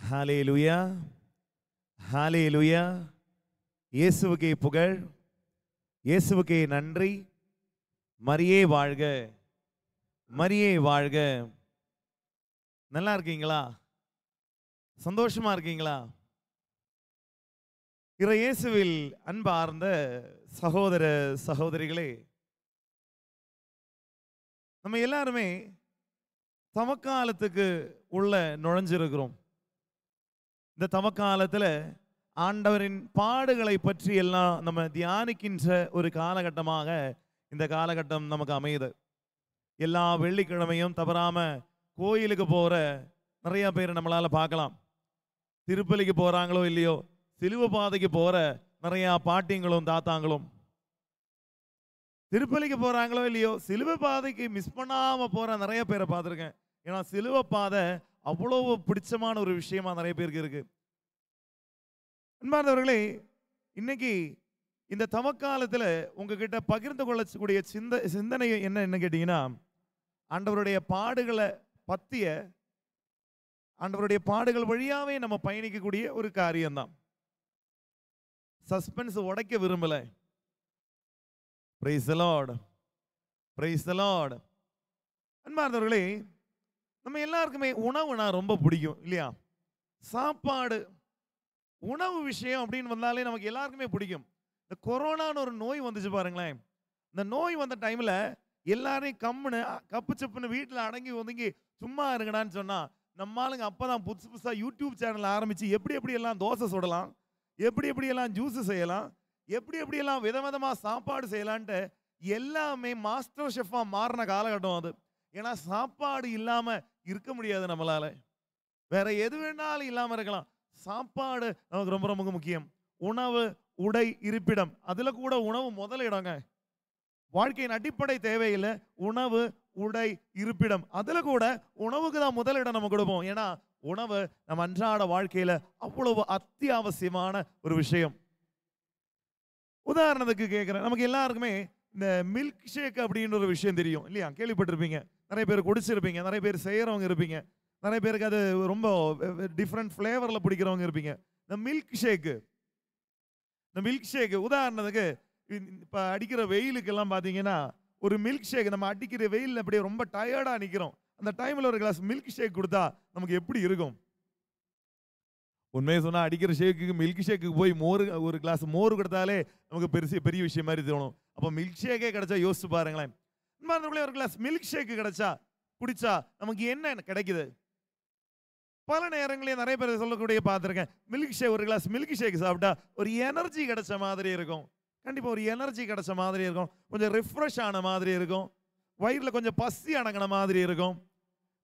ஹல்லேலூயா, ஹல்லேலூயா. இயேசுவுக்கே புகழ், இயேசுவுக்கே நன்றி. மரியே வாழ்க, மரியே வாழ்க. நல்லா இருக்கீங்களா? சந்தோஷமா இருக்கீங்களா? இயேசுவில் அன்பார்ந்த சகோதர சகோதரிகளே, நம்ம எல்லாருமே தவக்காலத்துக்கு உள்ள நுழைஞ்சிருக்கிறோம். இந்த தவக்காலத்தில் ஆண்டவரின் பாடுகளை பற்றி எல்லாம் நம்ம தியானிக்கின்ற ஒரு காலகட்டமாக இந்த காலகட்டம் நமக்கு அமையுது. எல்லா வெள்ளிக்கிழமையும் தவறாம கோயிலுக்கு போற நிறைய பேர் நம்மளால பார்க்கலாம். திருப்பலிக்கு போறாங்களோ இல்லையோ, சிலுவை பாதைக்கு போற நிறைய பாட்டிங்களும் தாத்தாங்களும், திருப்பலிக்கு போறாங்களோ இல்லையோ, சிலுவை பாதைக்கு மிஸ் பண்ணாம போற நிறைய பேரை பார்த்துருக்கேன். ஏன்னா சிலுவை பாதை அவ்வளவு பிடிச்சமான ஒரு விஷயமா நிறைய பேருக்கு இருக்கு. அன்பார்ந்தவர்களே, இன்னைக்கு இந்த தவக்காலத்தில் உங்ககிட்ட பகிர்ந்து கொள்ளக்கூடிய சிந்தனை என்ன கேட்டீங்கன்னா, ஆண்டவருடைய பாடுகளை பத்திய, ஆண்டவருடைய பாடுகள் வழியாவே நம்ம பயணிக்கக்கூடிய ஒரு காரியம்தான். சஸ்பென்ஸ் உடைக்க விரும்பல. Praise the Lord, praise the Lord. அன்பார்ந்தவர்களே, நம்ம எல்லாருக்குமே உணவுனா ரொம்ப பிடிக்கும் இல்லையா? சாப்பாடு, உணவு விஷயம் அப்படின்னு வந்தாலே நமக்கு எல்லாருக்குமே பிடிக்கும். இந்த கொரோனான்னு ஒரு நோய் வந்துச்சு பாருங்களேன். இந்த நோய் வந்த டைம்ல எல்லாரையும் கம்முன்னு கப்பு சப்புன்னு வீட்டில் அடங்கி ஒதுங்கி சும்மா இருங்கடான்னு சொன்னா, நம்ம ஆளுங்க அப்பதான் புதுசா யூடியூப் சேனல் ஆரம்பிச்சு எப்படி எல்லாம் தோசை சுடலாம், எப்படி எல்லாம் ஜூஸ் செய்யலாம், எப்படி எல்லாம் விதவிதமா சாப்பாடு செய்யலான்ட்டு எல்லாமே மாஸ்டர் ஷெஃபா மாறின காலகட்டம் அது. ஏன்னா சாப்பாடு இல்லாம இருக்க முடியாது நம்மளால. வேற எது வேணாலும் இல்லாம இருக்கலாம், சாப்பாடு நமக்கு ரொம்ப ரொம்ப முக்கியம். உணவு, உடை, இருப்பிடம், அதுல கூட உணவு முதல் இடங்க. வாழ்க்கையின் அடிப்படை தேவையில்லை, உணவு, உடை, இருப்பிடம், அதுல கூட உணவுக்கு தான் முதல் இடம் நம்ம கொடுப்போம். ஏன்னா உணவு நம்ம அன்றாட வாழ்க்கையில அவ்வளவு அத்தியாவசியமான ஒரு விஷயம். உதாரணத்துக்கு கேட்கிறேன், நமக்கு எல்லாருக்குமே இந்த மில்க் ஷேக் அப்படின்ற ஒரு விஷயம் தெரியும் இல்லையா? கேள்விப்பட்டிருப்பீங்க, நிறைய பேர் குடிச்சிருப்பீங்க, நிறைய பேர் செய்யறவங்க இருப்பீங்க, நிறைய பேருக்கு அது ரொம்ப டிஃப்ரெண்ட் ஃப்ளேவரில் பிடிக்கிறவங்க இருப்பீங்க. இந்த மில்க் ஷேக்கு உதாரணத்துக்கு இப்போ அடிக்கிற வெயிலுக்கெல்லாம் பார்த்தீங்கன்னா, ஒரு மில்க் ஷேக் நம்ம அடிக்கிற வெயிலில் அப்படியே ரொம்ப டயர்டாக நிற்கிறோம். அந்த டைமில் ஒரு கிளாஸ் மில்க் ஷேக் கொடுத்தா நமக்கு எப்படி இருக்கும்? உண்மையை சொன்னால் அடிக்கிற ஷேக்குக்கு மில்க் ஷேக்கு போய் ஒரு கிளாஸ் மோர் கொடுத்தாலே நமக்கு பெரிய விஷயம் மாதிரி தோணும். அப்போ மில்க் ஷேக்கே கிடைச்சா யோசிச்சு பாருங்களேன். ஒரு கிளாஸ் மில்க் ஷேக்கு கிடைச்சா குடிச்சா நமக்கு என்ன கிடைக்குது? பல நேரங்களே நிறைய பேர் சொல்லக்கூடிய பார்த்துருக்கேன், ஒரு கிளாஸ் மில்க் ஷேக் சாப்பிட்டா ஒரு எனர்ஜி கிடைச்ச மாதிரி இருக்கும். கண்டிப்பாக ஒரு எனர்ஜி கிடைச்ச மாதிரி இருக்கும், கொஞ்சம் ரிஃப்ரெஷ் ஆன மாதிரி இருக்கும், வயிறில் கொஞ்சம் பசி அடங்கின மாதிரி இருக்கும்,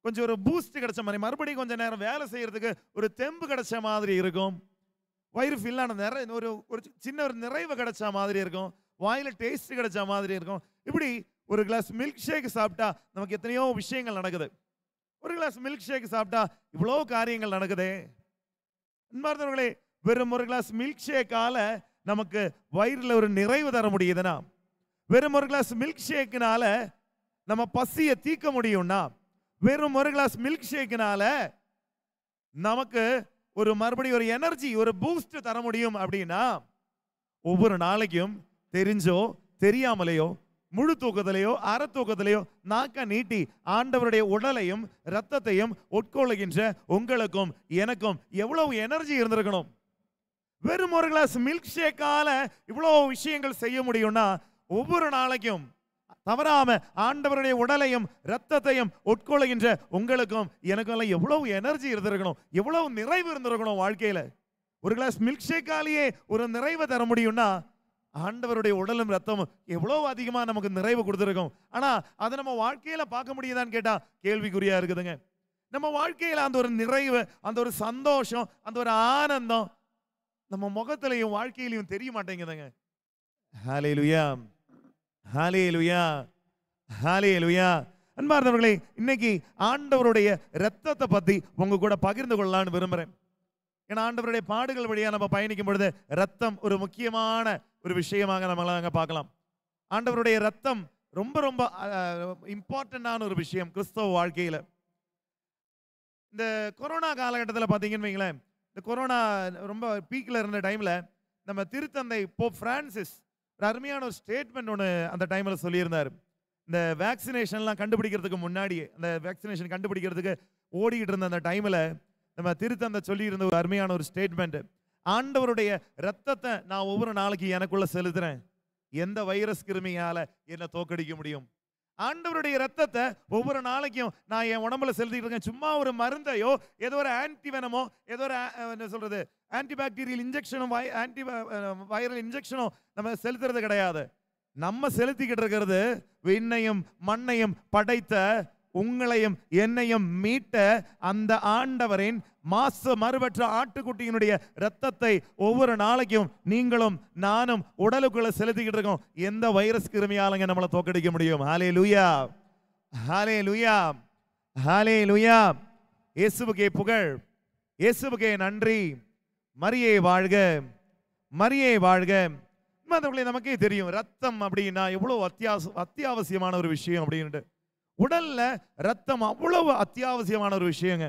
கொஞ்சம் ஒரு பூஸ்ட் கிடைச்ச மாதிரி, மறுபடியும் கொஞ்சம் நேரம் வேலை செய்யறதுக்கு ஒரு தெம்பு கிடைச்ச மாதிரி இருக்கும், வயிறு ஃபில்லான ஒரு சின்ன ஒரு நிறைவு கிடைச்ச மாதிரி இருக்கும், வாயில டேஸ்ட் கிடைச்ச மாதிரி இருக்கும். இப்படி ஒரு கிளாஸ் மில்க் ஷேக் சாப்பிட்டா நமக்கு எத்தனையோ விஷயங்கள் நடக்குது. ஒரு கிளாஸ் மில்க் ஷேக் சாப்பிட்டா இவ்வளோ காரியங்கள் நடக்குதே. அன்பார்ந்தவர்களே, வெறும் ஒரு கிளாஸ் மில்க் ஷேக்கால நமக்கு வயிறில் ஒரு நிறைவு தர முடியுதுன்னா, வெறும் ஒரு கிளாஸ் மில்க் ஷேக்கினால நம்ம பசியை தீர்க்க முடியும்னா, வெறும் ஒரு கிளாஸ் மில்க் ஷேக்கினால நமக்கு மறுபடியும் ஒரு எனர்ஜி, ஒரு பூஸ்ட் தர முடியும் அப்படின்னா, ஒவ்வொரு நாளைக்கும் தெரிஞ்சோ தெரியாமலையோ, முழு தூக்கத்திலேயோ அரை தூக்கத்திலேயோ நாக்க நீட்டி ஆண்டவருடைய உடலையும் இரத்தத்தையும் உட்கொள்ளுகின்ற உங்களுக்கும் எனக்கும் எவ்வளவு எனர்ஜி இருந்திருக்கணும்? வெறும் ஒரு கிளாஸ் மில்க் ஷேக்கால இவ்வளவு விஷயங்கள் செய்ய முடியும்னா, ஒவ்வொரு நாளைக்கும் தவறாம ஆண்டவருடைய உடலையும் இரத்தத்தையும் உட்கொள்ளுகின்ற உங்களுக்கும் எனக்கும் எவ்வளவு எனர்ஜி இருந்திருக்கணும், எவ்வளவு நிறைவு இருந்திருக்கணும் வாழ்க்கையில. ஒரு கிளாஸ் மில்க் ஷேக்காலேயே ஒரு நிறைவை தர முடியும்னா, ஆண்டவருடைய உடலும் ரத்தமும் எவ்வளவு அதிகமா நமக்கு நிறைவு கொடுத்திருக்கும். ஆனா அதை நம்ம வாழ்க்கையில பார்க்க முடியுதான்னு கேட்டா கேள்விக்குறியா இருக்குதுங்க. நம்ம வாழ்க்கையில அந்த ஒரு நிறைவு, அந்த ஒரு சந்தோஷம், அந்த ஒரு ஆனந்தம் நம்ம முகத்திலையும் வாழ்க்கையிலையும் தெரிய மாட்டேங்குதுங்க. ஹல்லேலூயா, ஹல்லேலூயா, ஹல்லேலூயா. அன்பார்ந்தவர்களே, இன்னைக்கு ஆண்டவருடைய இரத்தத்தை பத்தி உங்க கூட பகிர்ந்து கொள்ளலாம்னு விரும்புறேன். ஏன்னா ஆண்டவருடைய பாடுகள் வழியா நம்ம பயணிக்கும் பொழுது ரத்தம் ஒரு முக்கியமான ஒரு விஷயமாக நம்மளால பார்க்கலாம். ஆண்டவருடைய ரத்தம் ரொம்ப ரொம்ப இம்பார்ட்டன்டான ஒரு விஷயம் கிறிஸ்தவ வாழ்க்கையில. இந்த கொரோனா காலகட்டத்தில் பார்த்தீங்கன்னு வைங்களேன், இந்த கொரோனா ரொம்ப பீக்கில் இருந்த டைமில் நம்ம திருத்தந்தை போப் பிரான்சிஸ் ஒரு அருமையான ஒரு ஸ்டேட்மெண்ட் ஒன்று அந்த டைமில் சொல்லியிருந்தார். இந்த வேக்சினேஷன்லாம் கண்டுபிடிக்கிறதுக்கு முன்னாடியே, அந்த வேக்சினேஷன் கண்டுபிடிக்கிறதுக்கு ஓடிக்கிட்டு இருந்த அந்த டைமில் நம்ம திருத்தந்தை சொல்லியிருந்த ஒரு அருமையான ஒரு ஸ்டேட்மெண்ட், ஆண்டவருடைய ரத்தத்தை நான் ஒவ்வொரு நாளைக்கு எனக்குள்ள செலுத்துறேன், எந்த வைரஸ் கிருமியால என்ன தோக்கடிக்க முடியும்? ஆண்டவருடைய ரத்தத்தை ஒவ்வொரு நாளைக்கும் நான் என் உடம்புல செலுத்திட்டு இருக்கேன். சும்மா ஒரு மருந்தையோ ஏதோ ஒரு ஆன்டிவெனமோ ஏதோ ஒரு என்ன சொல்றது ஆன்டிபாக்டீரியல் இன்ஜெக்ஷனோ ஆன்டி வைரல் இன்ஜெக்ஷனோ நம்ம செலுத்துறது கிடையாது. நம்ம செலுத்திக்கிட்டு இருக்கிறது விண்ணையும் மண்ணையும் படைத்த உங்களையும் என்னையும் மீட்ட அந்த ஆண்டவரின் மாசு மறுபற்ற ஆட்டுக்குட்டியினுடைய ரத்தத்தை ஒவ்வொரு நாளைக்கும் நீங்களும் நானும் உடலுக்குள்ள செலுத்திக்கிட்டு இருக்கோம். எந்த வைரஸ் கிருமியாலங்க நம்மளை தோக்கடிக்க முடியும்? ஹல்லேலூயா, ஹல்லேலூயா, ஹல்லேலூயா. இயேசுவுக்கே புகழ், இயேசுவுக்கே நன்றி. மரியே வாழ்க, மரியே வாழ்க. நமக்கே தெரியும் ரத்தம் அப்படின்னா எவ்வளவு அத்தியாவசியமான ஒரு விஷயம் அப்படின்ட்டு. உடல்ல ரத்தம் அவ்வளவு அத்தியாவசியமான ஒரு விஷயங்க.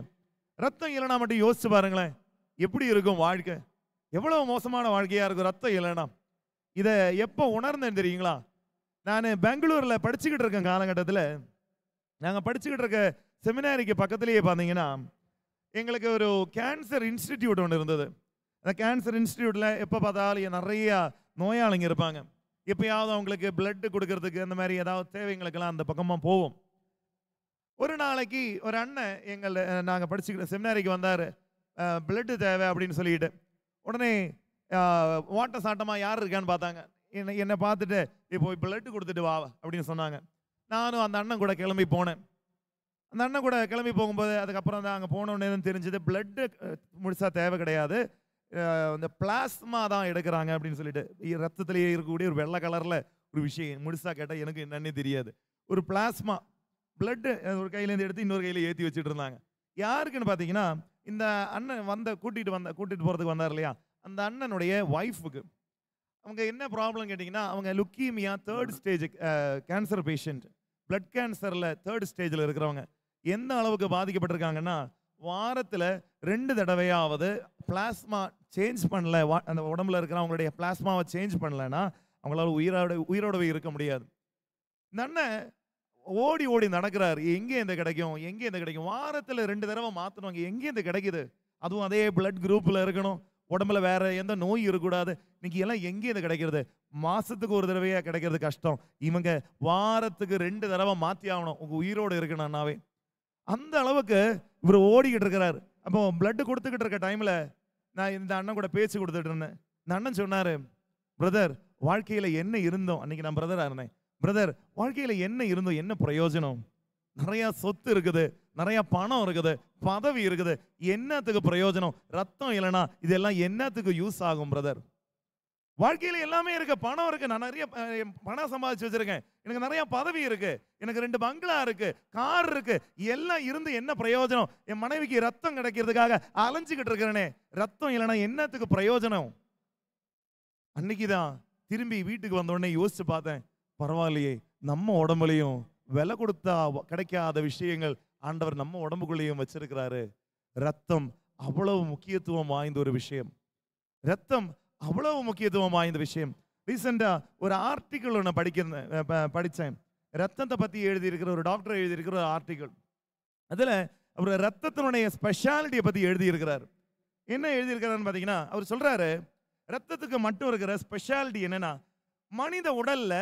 ரத்தம் இல்லைனா மட்டும் யோசிச்சு பாருங்களேன், எப்படி இருக்கும் வாழ்க்கை? எவ்வளவு மோசமான வாழ்க்கையா இருக்கும் ரத்தம் இல்லைனா. இதை எப்போ உணர்ந்தேன் தெரியுங்களா? நான் பெங்களூர்ல படிச்சுக்கிட்டு இருக்கேன் காலகட்டத்தில், நாங்கள் படிச்சுக்கிட்டு இருக்க செமினாரிக்கு பக்கத்திலேயே பார்த்தீங்கன்னா எங்களுக்கு ஒரு கேன்சர் இன்ஸ்டிடியூட் ஒன்று இருந்தது. அந்த கேன்சர் இன்ஸ்டிடியூட்ல எப்போ பார்த்தாலும் நிறைய நோயாளிங்க இருப்பாங்க. எப்பயாவது அவங்களுக்கு பிளட் கொடுக்கறதுக்கு அந்த மாதிரி ஏதாவது தேவைங்களுக்கெல்லாம் அந்த பக்கமாக போவோம். ஒரு நாளைக்கு ஒரு அண்ணன் நாங்கள் படிச்சுக்கிற செமினாரிக்கு வந்தார். பிளட்டு தேவை அப்படின்னு சொல்லிட்டு உடனே வாட்ட சாட்டமாக யார் இருக்கான்னு பார்த்தாங்க. என்னை பார்த்துட்டு இப்போ பிளட்டு கொடுத்துட்டு வா அப்படின்னு சொன்னாங்க. நானும் அந்த அண்ணன் கூட கிளம்பி போனேன். அந்த அண்ணன் கூட கிளம்பி போகும்போது அதுக்கப்புறம் தான் அங்கே போனோன்னு தெரிஞ்சது பிளட்டு முழுசாக தேவை கிடையாது, இந்த பிளாஸ்மா தான் எடுக்கிறாங்க அப்படின்னு சொல்லிட்டு. ரத்தத்திலேயே இருக்கக்கூடிய ஒரு வெள்ளை கலரில் ஒரு விஷயம் முழுசாக கேட்டால் எனக்கு என்னன்னே தெரியாது. ஒரு பிளாஸ்மா பிளட்டு ஒரு கையிலேருந்து எடுத்து இன்னொரு கையில் ஏற்றி வச்சுட்டு இருந்தாங்க. யாருக்குன்னு பார்த்தீங்கன்னா இந்த அண்ணன் கூட்டிகிட்டு போகிறதுக்கு வந்தார் இல்லையா, அந்த அண்ணனுடைய ஒய்ஃபுக்கு. அவங்க என்ன ப்ராப்ளம் கேட்டிங்கன்னா, அவங்க leukemia 3rd stage cancer patient, blood கேன்சரில் 3rd ஸ்டேஜில் இருக்கிறவங்க. எந்த அளவுக்கு பாதிக்கப்பட்டிருக்காங்கன்னா, வாரத்தில் 2 தடவையாவது பிளாஸ்மா சேஞ்ச் பண்ணல, அந்த உடம்புல இருக்கிற அவங்களுடைய பிளாஸ்மாவை சேஞ்ச் பண்ணலைன்னா அவங்களால உயிரோடவே இருக்க முடியாது. இந்த அண்ணன் ஓடி ஓடி நடக்கிறார். எங்கே இந்த கிடைக்கும், எங்கே இந்த கிடைக்கும்? வாரத்தில் 2 தடவை மாற்றணும், எங்கே இந்த கிடைக்குது? அதுவும் அதே பிளட் குரூப்பில் இருக்கணும், உடம்புல வேற எந்த நோய் இருக்கக்கூடாது. இன்னைக்கு எல்லாம் எங்கே இது கிடைக்கிறது? மாசத்துக்கு ஒரு தடவையா கிடைக்கிறது கஷ்டம். இவங்க வாரத்துக்கு 2 தடவை மாற்றி ஆகணும் உங்க உயிரோடு இருக்கணும்னாவே. அந்த அளவுக்கு இவர் ஓடிக்கிட்டு இருக்கிறார். அப்போ பிளட் கொடுத்துக்கிட்டு இருக்க டைம்ல நான் இந்த அண்ணன் கூட பேச்சு கொடுத்துட்டு இருந்தேன். இந்த அண்ணன் சொன்னாரு, பிரதர் வாழ்க்கையில என்ன இருந்தோம், அன்னைக்கு நான் பிரதரா இருந்தேன், பிரதர் வாழ்க்கையில என்ன இருந்தோம், என்ன பிரயோஜனம்? நிறைய சொத்து இருக்குது, நிறைய பணம் இருக்குது, பதவி இருக்குது, என்னத்துக்கு பிரயோஜனம்? ரத்தம் இல்லைனா இதெல்லாம் என்னத்துக்கு யூஸ் ஆகும் பிரதர்? வாழ்க்கையில எல்லாமே இருக்கு, பணம் இருக்கு, நான் நிறைய பணம் சம்பாதிச்சு வச்சிருக்கேன், எனக்கு நிறைய பதவி இருக்கு, எனக்கு 2 பங்களா இருக்கு, கார் இருக்கு, எல்லாம் இருந்து என்ன பிரயோஜனம்? என் மனைவிக்கு ரத்தம் கிடைக்கிறதுக்காக அலைஞ்சுக்கிட்டு இருக்கிறேனே, ரத்தம் இல்லைனா என்னத்துக்கு பிரயோஜனம்? அன்னைக்குதான் திரும்பி வீட்டுக்கு வந்த உடனே யோசிச்சு பார்த்தேன், பரவாயில்லையே, நம்ம உடம்புலையும் விலை கொடுத்தா கிடைக்காத விஷயங்கள் ஆண்டவர் நம்ம உடம்புக்குள்ளேயும் வச்சிருக்கிறாரு. ரத்தம் அவ்வளவு முக்கியத்துவம் வாய்ந்த ஒரு விஷயம். ரத்தம் அவ்வளவு முக்கியத்துவம் வாய்ந்த விஷயம். ரீசெண்டா ஒரு ஆர்டிக்கிள் ஒன்று படித்தேன். ரத்தத்தை பத்தி எழுதியிருக்கிற ஒரு டாக்டர் எழுதியிருக்கிற ஒரு ஆர்டிக்கிள். அதுல அவர் ரத்தத்தினுடைய ஸ்பெஷாலிட்டியை பத்தி எழுதியிருக்கிறார். என்ன எழுதியிருக்கிறாருன்னு பார்த்தீங்கன்னா, அவர் சொல்றாரு, ரத்தத்துக்கு மட்டும் இருக்கிற ஸ்பெஷாலிட்டி என்னன்னா, மனித உடல்ல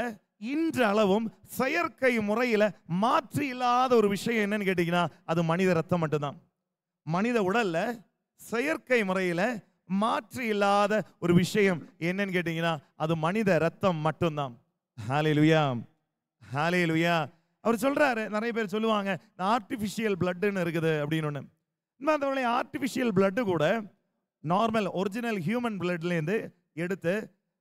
இன்று அளவும் செயற்கை முறையில மாற்றி இல்லாத ஒரு விஷயம் என்னன்னு கேட்டீங்கன்னா, அது மனித ரத்தம் மட்டும்தான். மனித உடல்ல செயற்கை முறையில மாற்றி இல்லாத ஒரு விஷயம் என்னன்னு கேட்டீங்கன்னா, அது மனித ரத்தம் மட்டும்தான். ஹல்லேலூயா, ஹல்லேலூயா. அவர் சொல்றாரு, நிறைய பேர் சொல்லுவாங்க ஆர்டிஃபிஷியல் பிளட்னு இருக்குது அப்படின்னு ஒன்று. அந்த ஆர்டிஃபிஷியல் பிளட்டு கூட நார்மல் ஒரிஜினல் ஹியூமன் பிளட்லேருந்து எடுத்து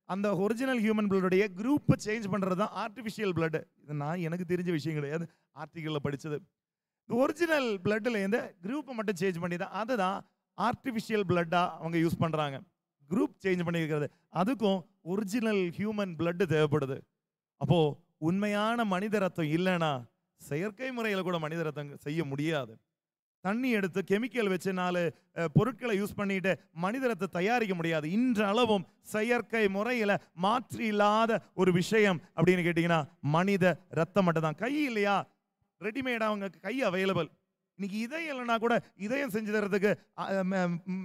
அந்த ஒரிஜினல் ஹியூமன் பிளட்டுடைய குரூப்பை சேஞ்ச் பண்ணுறது தான் ஆர்டிஃபிஷியல் பிளட். இது நான் எனக்கு தெரிஞ்ச விஷயம் கிடையாது, ஆர்டிக்கலில் படித்தது. ஒரிஜினல் பிளட்லேருந்து குரூப்பை மட்டும் சேஞ்ச் பண்ணி தான் அதுதான் ஆர்டிஃபிஷியல் பிளட்டாக அவங்க யூஸ் பண்ணுறாங்க. குரூப் சேஞ்ச் பண்ணியிருக்கிறது, அதுக்கும் ஒரிஜினல் ஹியூமன் பிளட் தேவைப்படுது. அப்போது உண்மையான மனித ரத்தம் இல்லைன்னா செயற்கை முறையில் கூட மனித ரத்தம் செய்ய முடியாது. தண்ணி எடுத்து கெமிக்கல் வச்சு 4 பொருட்களை யூஸ் பண்ணிட்டு மனித ரத்தத்தை தயாரிக்க முடியாது. இன்றளவும் செயற்கை முறையில மாற்றி இல்லாத ஒரு விஷயம் அப்படின்னு கேட்டீங்கன்னா மனித ரத்தம் மட்டும் தான். கை இல்லையா, ரெடிமேடா அவங்க கை அவைலபிள். இன்னைக்கு இதயம் இல்லைன்னா கூட இதயம் செஞ்சு தரதுக்கு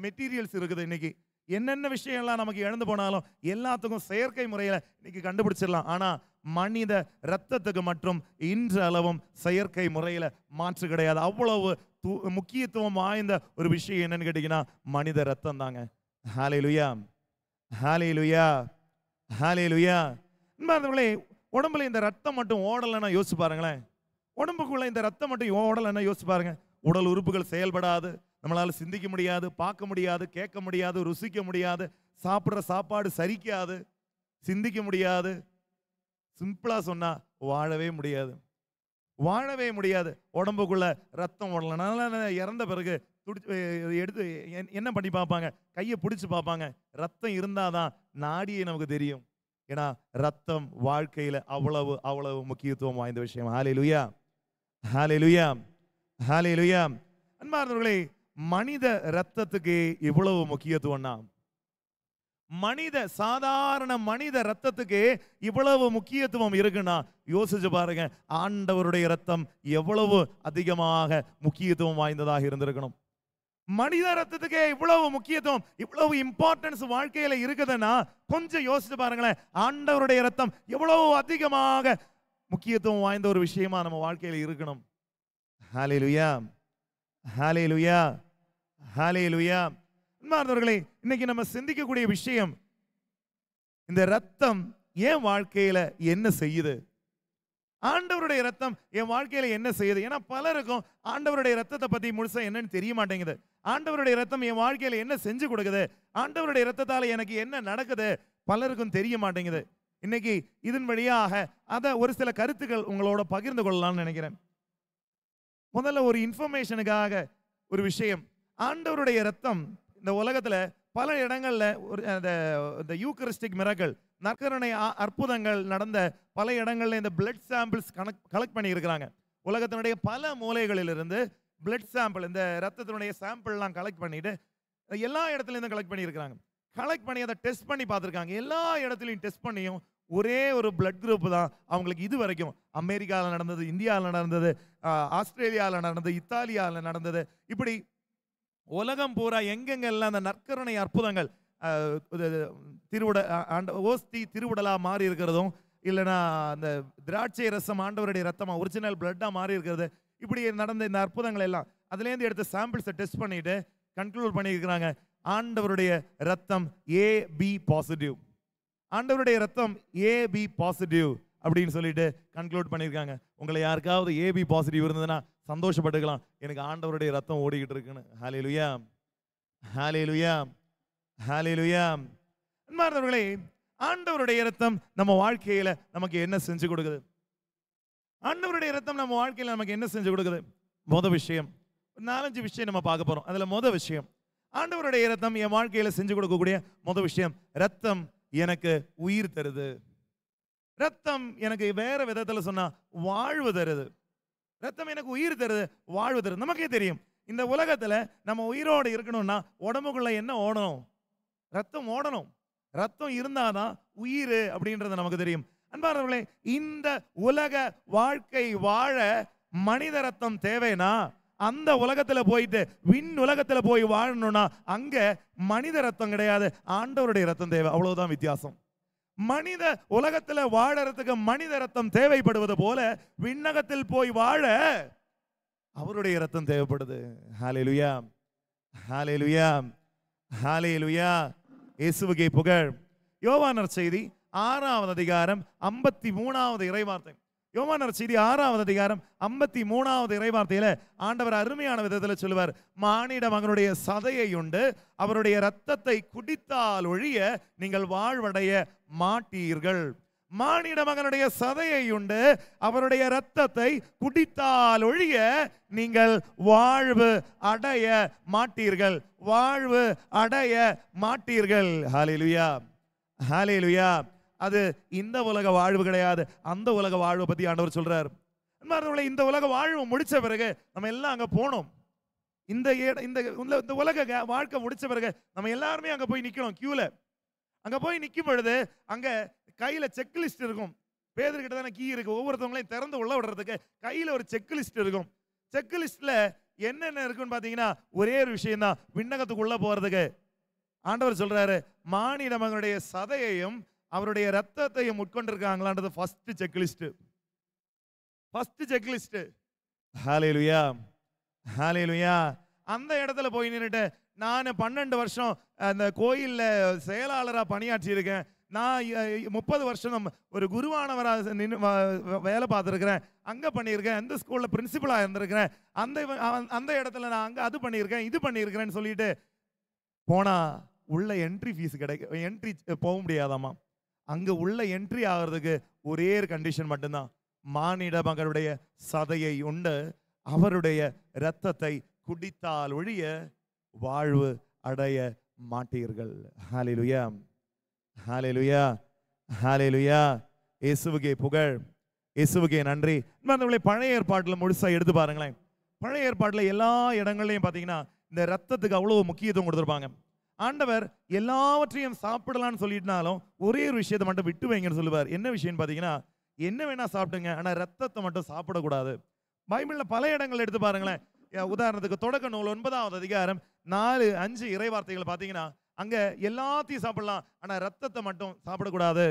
மெட்டீரியல்ஸ் இருக்குது. இன்னைக்கு என்னென்ன விஷயம்லாம் நமக்கு இழந்து போனாலும் எல்லாத்துக்கும் செயற்கை முறையில இன்னைக்கு கண்டுபிடிச்சிடலாம். ஆனா மனித ரத்தத்துக்கு மற்றும் இன்று அளவும் செயற்கை முறையில மாற்று கிடையாது. அவ்வளவு முக்கியத்துவம் வாய்ந்த ஒரு விஷயம் என்னன்னு கேட்டீங்கன்னா மனித ரத்தம் தாங்க. ஹல்லேலூயா, ஹல்லேலூயா, ஹல்லேலூயா. அன்பார்ந்தவர்களே, உடம்புல இந்த ரத்தம் மட்டும் ஓடலைன்னா யோசிச்சு பாருங்களேன். உடம்புக்குள்ள இந்த ரத்தம் மட்டும் ஓடலைன்னா யோசிச்சு பாருங்க. உடல் உறுப்புகள் செயல்படாது, நம்மளால சிந்திக்க முடியாது, பார்க்க முடியாது, கேட்க முடியாது, ருசிக்க முடியாது, சாப்பிட்ற சாப்பாடு சரிக்காது, சிந்திக்க முடியாது. சிம்பிளா சொன்னா வாழவே முடியாது, வாழவே முடியாது. உடம்புக்குள்ள ரத்தம் ஓடலைனால இறந்த பிறகு எடுத்து என்ன பண்ணி பார்ப்பாங்க, கையை பிடிச்சு பார்ப்பாங்க. ரத்தம் இருந்தாதான் நாடியே நமக்கு தெரியும். ஏன்னா ரத்தம் வாழ்க்கையில அவ்வளவு அவ்வளவு முக்கியத்துவம் வாய்ந்த விஷயம். ஹல்லேலூயா, ஹல்லேலூயா, ஹல்லேலூயா. அன்பார்ந்தவர்களே, மனித ரத்தத்துக்கு இவ்வளவு முக்கியத்துவம்னா, சாதாரண மனித ரத்தத்துக்கு இவ்வளவு முக்கியத்துவம் இருக்குன்னா யோசிச்சு பாருங்க, ஆண்டவருடைய ரத்தம் எவ்வளவு அதிகமாக முக்கியத்துவம் வாய்ந்ததாக இருந்திருக்கணும். மனித ரத்தத்துக்கே இவ்வளவு முக்கியத்துவம், இவ்வளவு இம்பார்ட்டன்ஸ் வாழ்க்கையில இருக்குதுன்னா கொஞ்சம் யோசிச்சு பாருங்களேன், ஆண்டவருடைய ரத்தம் எவ்வளவு அதிகமாக முக்கியத்துவம் வாய்ந்த ஒரு விஷயமா நம்ம வாழ்க்கையில இருக்கணும். ஹல்லேலூயா, ஹல்லேலூயா, ஹல்லேலூயா. அன்பார்ந்தவர்களே, இன்னைக்கு நம்ம சிந்திக்கக்கூடிய விஷயம், இந்த ரத்தம் என் வாழ்க்கையில என்ன செய்யுது, ஆண்டவருடைய ரத்தம் என் வாழ்க்கையில என்ன செய்யுது. ஏன்னா பலருக்கும் ஆண்டவருடைய ரத்தத்தை பத்தி முழுசா என்னன்னு தெரிய மாட்டேங்குது. ஆண்டவருடைய ரத்தம் என் வாழ்க்கையில என்ன செஞ்சு கொடுக்குது, ஆண்டவருடைய ரத்தத்தால எனக்கு என்ன நடக்குது, பலருக்கும் தெரிய மாட்டேங்குது. இன்னைக்கு இதன் வழியாக அத ஒரு சில கருத்துக்கள் உங்களோட பகிர்ந்து கொள்ளலாம்னு நினைக்கிறேன். முதல்ல ஒரு இன்ஃபர்மேஷனுக்காக ஒரு விஷயம், ஆண்டவருடைய ரத்தம் இந்த உலகத்துல பல இடங்கள்ல ஒரு இந்த யூக்கரிஸ்டிக் மிரக்கல், நற்கருணை அற்புதங்கள் நடந்த பல இடங்கள்ல இந்த பிளட் சாம்பிள்ஸ் கலெக்ட் பண்ணி இருக்கிறாங்க. உலகத்தினுடைய பல மூலைகளிலிருந்து பிளட் சாம்பிள், இந்த ரத்தத்தினுடைய சாம்பிள்லாம் கலெக்ட் பண்ணிட்டு எல்லா இடத்துலையும் கலெக்ட் பண்ணி இருக்கிறாங்க. கலெக்ட் பண்ணி அதை டெஸ்ட் பண்ணி பார்த்துருக்காங்க. எல்லா இடத்துலையும் டெஸ்ட் பண்ணியும் ஒரே ஒரு பிளட் குரூப் தான் அவங்களுக்கு இது வரைக்கும் அமெரிக்காவில் நடந்தது, இந்தியாவில் நடந்தது, ஆஸ்திரேலியாவில் நடந்தது, இத்தாலியாவில் நடந்தது, இப்படி உலகம் பூரா எங்கெங்கெல்லாம் அந்த நற்கருணை அற்புதங்கள் ஓஸ்தி திருவுடலா மாறி இருக்கிறதும், இல்லைன்னா அந்த திராட்சை ரசம் ஆண்டவருடைய ரத்தமா ஒரிஜினல் பிளட்டா மாறி இருக்கிறது, இப்படி நடந்த இந்த அற்புதங்கள் எல்லாம் அதுலேருந்து எடுத்த சாம்பிள்ஸை டெஸ்ட் பண்ணிட்டு கன்க்ளூட் பண்ணியிருக்கிறாங்க, ஆண்டவருடைய ரத்தம் AB பாசிட்டிவ், ஆண்டவருடைய ரத்தம் AB பாசிட்டிவ் அப்படின்னு சொல்லிட்டு கன்க்ளூட் பண்ணியிருக்காங்க. உங்களை யாருக்காவது AB பாசிட்டிவ் இருந்ததுன்னா சந்தோஷப்பட்டுக்கலாம், எனக்கு ஆண்டவருடைய ரத்தம் ஓடிக்கிட்டு இருக்குன்னு. ஹல்லேலூயா, ஹல்லேலூயா, ஹல்லேலூயா. அன்பார்ந்தவர்களே, ஆண்டவருடைய ரத்தம் நம்ம வாழ்க்கையில நமக்கு என்ன செஞ்சு கொடுக்குது, ஆண்டவருடைய ரத்தம் நம்ம வாழ்க்கையில நமக்கு என்ன செஞ்சு கொடுக்குது? மொதல் விஷயம், 4-5 விஷயம் நம்ம பார்க்க போறோம். அதுல மொதல் விஷயம், ஆண்டவருடைய ரத்தம் என் வாழ்க்கையில செஞ்சு கொடுக்கக்கூடிய மொதல் விஷயம், ரத்தம் எனக்கு உயிர் தருது. ரத்தம் எனக்கு வேற விதத்துல சொன்னா வாழ்வு தருது. ரத்தம் எனக்கு உயிர் தருது, வாழ்வு தருது. நமக்கே தெரியும், இந்த உலகத்துல நம்ம உயிரோடு இருக்கணும்னா உடம்புக்குள்ள என்ன ஓடணும்? ரத்தம் ஓடணும். ரத்தம் இருந்தாதான் உயிர் அப்படின்றது நமக்கு தெரியும். அன்பானவர்களே, இந்த உலக வாழ்க்கை வாழ மனித ரத்தம் தேவைனா அந்த உலகத்துல போயிட்டு விண் உலகத்துல போய் வாழணும்னா அங்க மனித ரத்தம் கிடையாது, ஆண்டவருடைய ரத்தம் தேவை. அவ்வளவுதான் வித்தியாசம். மனித உலகத்துல வாழறதுக்கு மனித ரத்தம் தேவைப்படுவது போல விண்ணகத்தில் போய் வாழ அவருடைய ரத்தம் தேவைப்படுது. ஹல்லேலூயா, ஹல்லேலூயா, ஹல்லேலூயா. இயேசுவுக்கே புகழ். யோவான் நற்செய்தி 6வது அதிகாரம் 53வது இறைவார்த்தை. யோவான் நற்செய்தி 6வது அதிகாரம் 53வது இறைவார்த்தையில ஆண்டவர் அருமையான விதத்தில் சொல்லுவார், மானிட மகனுடைய சதையை உண்டு அவருடைய இரத்தத்தை குடித்தால் ஒழிய நீங்கள் வாழ்வடைய மாட்டீர்கள். மானிட மகனுடைய சதையை உண்டு அவருடைய இரத்தத்தை குடித்தால் ஒழிய நீங்கள் வாழ்வு அடைய மாட்டீர்கள், வாழ்வு அடைய மாட்டீர்கள். ஹல்லேலூயா, ஹல்லேலூயா. அது இந்த உலக வாழ்வு கிடையாது, அந்த உலக வாழ்வை பத்தி ஆண்டவர் சொல்றார். இந்த உலக வாழ்வு முடிச்ச பிறகு நம்ம எல்லாம் அங்க போனோம். இந்த இந்த உலக வாழ்க்கை முடிச்ச பிறகு நம்ம எல்லாருமே அங்க போய் நிக்கணும் கியூல. அங்க போய் நிக்கும் பொழுது அங்க கையில செக் லிஸ்ட் இருக்கும். பேதர்கிட்ட தானே கீ இருக்கு. ஒவ்வொருத்தவங்களையும் திறந்து உள்ள விடுறதுக்கு கையில ஒரு செக் லிஸ்ட் இருக்கும். செக் லிஸ்ட்ல என்னென்ன இருக்குன்னு பாத்தீங்கன்னா ஒரே ஒரு விஷயம் தான். விண்ணகத்துக்குள்ள போறதுக்கு ஆண்டவர் சொல்றாரு, மானிட மகனுடைய சதையையும் அவருடைய ரத்தத்தையும் உட்கொண்டிருக்காங்களான்றது first check list. First check list. ஹalleluya, ஹalleluya. அந்த இடத்துல போய் நின்னுட்டு நான் 12 வருஷம் அந்த கோயில்ல செயலாளரா பணியாற்றி இருக்கேன். நான் 30 வருஷம் ஒரு குருவானவராக வேலை பார்த்துருக்கிறேன். அங்கே பண்ணியிருக்கேன். அந்த ஸ்கூலில் பிரின்சிபலாக இருந்திருக்கிறேன். அந்த இடத்துல நான் அங்கே அது பண்ணியிருக்கேன், இது பண்ணியிருக்கிறேன்னு சொல்லிட்டு போனால் உள்ள என்ட்ரி ஃபீஸ் என்ட்ரி போக முடியாதாமா. அங்கே உள்ள என்ட்ரி ஆகிறதுக்கு ஒரே ஒரு கண்டிஷன் மட்டும்தான். மானிட மகனுடைய சதையை உண்டு அவருடைய இரத்தத்தை குடித்தால் ஒழிய வாழ்வு அடைய மாட்டீர்கள். ஹalleluya, ஹalleluya, ஹalleluya. இயேசுவுக்கே புகழ், இயேசுவுக்கே நன்றி. பழைய ஏற்பாட்டில் முழுசா எடுத்து பாருங்களேன். பழைய ஏற்பாட்டில் எல்லா இடங்கள்லையும் பார்த்தீங்கன்னா இந்த ரத்தத்துக்கு அவ்வளோ முக்கியத்துவம் கொடுத்துருப்பாங்க. ஆண்டவர் எல்லாவற்றையும் சாப்பிடலான்னு சொல்லிட்டுனாலும் ஒரே ஒரு விஷயத்தை மட்டும் விட்டு வைங்கன்னு சொல்லுவார். என்ன விஷயம்னு பார்த்தீங்கன்னா, என்ன வேணா சாப்பிடுங்க, ஆனால் ரத்தத்தை மட்டும் சாப்பிடக்கூடாது. பைபிளில் பல இடங்கள் எடுத்து பாருங்களேன். உதாரணத்துக்கு தொடக்க நூல் 9ஆவது அதிகாரம் 4-5 இறைவார்த்தைகள் பார்த்தீங்கன்னா அங்க எல்லாத்தையும் சாப்பிடலாம், ஆனா ரத்தத்தை மட்டும் சாப்பிடக்கூடாது.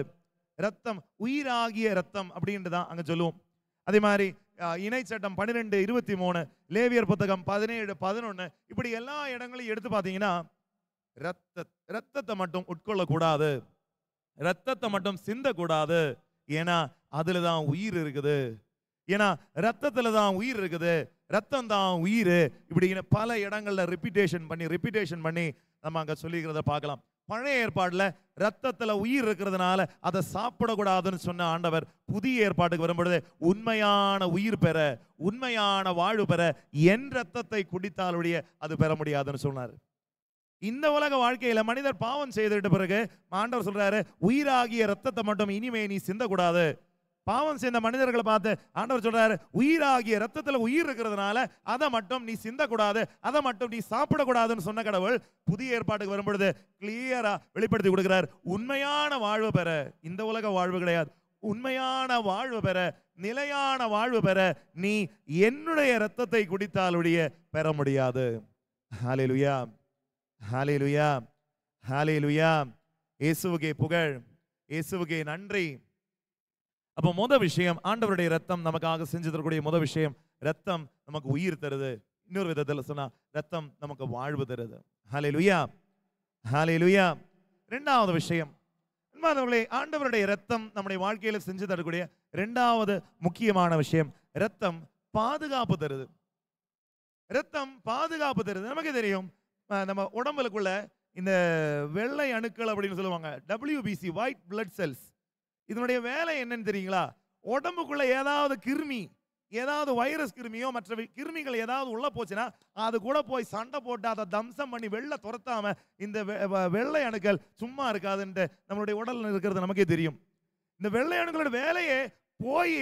ரத்தம் உயிராகிய ரத்தம் அப்படின்ட்டு தான் அங்க சொல்லுவோம். அதே மாதிரி இணை சட்டம் 12:23, லேவியர் புத்தகம் 17:11, இப்படி எல்லா இடங்களையும் எடுத்து பார்த்தீங்கன்னா ரத்தத்தை மட்டும் உட்கொள்ளக்கூடாது, ரத்தத்தை மட்டும் சிந்தக்கூடாது. ஏன்னா அதுல தான் உயிர் இருக்குது. ஏன்னா ரத்தத்துல தான் உயிர் இருக்குது, ரத்தம் தான் உயிர். இப்படி பல இடங்கள்ல ரிப்பீட்டேஷன் பண்ணி நம்ம அங்க சொல்லிக்கிறத பார்க்கலாம். பழைய ஏற்பாடுல ரத்தத்துல உயிர் இருக்கிறதுனால அதை சாப்பிடக்கூடாதுன்னு சொன்ன ஆண்டவர் புதிய ஏற்பாட்டுக்கு வரும்பொழுது உண்மையான உயிர் பெற, உண்மையான வாழ்வு பெற என் ரத்தத்தை குடித்தாலுடைய அது பெற முடியாதுன்னு சொன்னார். இந்த உலக வாழ்க்கையில மனிதர் பாவம் செய்துவிட்ட பிறகு ஆண்டவர் சொல்றாரு, உயிராகிய ரத்தத்தை மட்டும் இனிமே நீ சிந்தக்கூடாது. பாவம் செய்த மனிதர்களை பார்த்து ஆண்டவர் சொல்றாரு, உயிராகிய ரத்தத்துல உயிர் இருக்கிறதுனால அதை மட்டும் நீ சிந்தக்கூடாது, அதை மட்டும் நீ சாப்பிடக்கூடாதுன்னு சொன்ன கடவுள் புதிய ஏற்பாட்டுக்கு வரும்பொழுது கிளியரா வெளிப்படுத்தி கொடுக்கிறார். உண்மையான வாழ்வு பெற, இந்த உலக வாழ்வு கிடையாது, உண்மையான வாழ்வு பெற, நிலையான வாழ்வு பெற நீ என்னுடைய ரத்தத்தை குடித்தாலுடைய பெற முடியாது. ஹalleluya, ஹalleluya, ஹalleluya. இயேசுவுக்கே புகழ், இயேசுவுக்கே நன்றி. அப்போ முதல் விஷயம், ஆண்டவருடைய ரத்தம் நமக்காக செஞ்சு தரக்கூடிய முதல் விஷயம், ரத்தம் நமக்கு உயிர் தருது. இன்னொரு விதத்தில் சொன்னா ரத்தம் நமக்கு வாழ்வு தருது. ஹalleluya, ஹalleluya. இரண்டாவது விஷயம், ஆண்டவருடைய ரத்தம் நம்முடைய வாழ்க்கையில செஞ்சு தரக்கூடிய இரண்டாவது முக்கியமான விஷயம், ரத்தம் பாதுகாப்பு தருது. ரத்தம் பாதுகாப்பு தருது. நமக்கு தெரியும், நம்ம உடம்புக்குள்ள இந்த வெள்ளை அணுக்கள் அப்படின்னு சொல்லுவாங்க, WBC, ஒயிட் பிளட் செல்ஸ். இதனுடைய வேலை என்னன்னு தெரியுங்களா? உடம்புக்குள்ள ஏதாவது கிருமி, ஏதாவது வைரஸ் கிருமியோ மற்ற கிருமிகள் ஏதாவது உள்ள போச்சுன்னா அது கூட போய் சண்டை போட்டு அதை தம்சம் பண்ணி வெளில துரத்தாம இந்த வெள்ளை அணுக்கள் சும்மா இருக்காதுன்ட்டு நம்மளுடைய உடல்ல இருக்கிறது நமக்கே தெரியும். இந்த வெள்ளை அணுக்களோட வேலையே போய்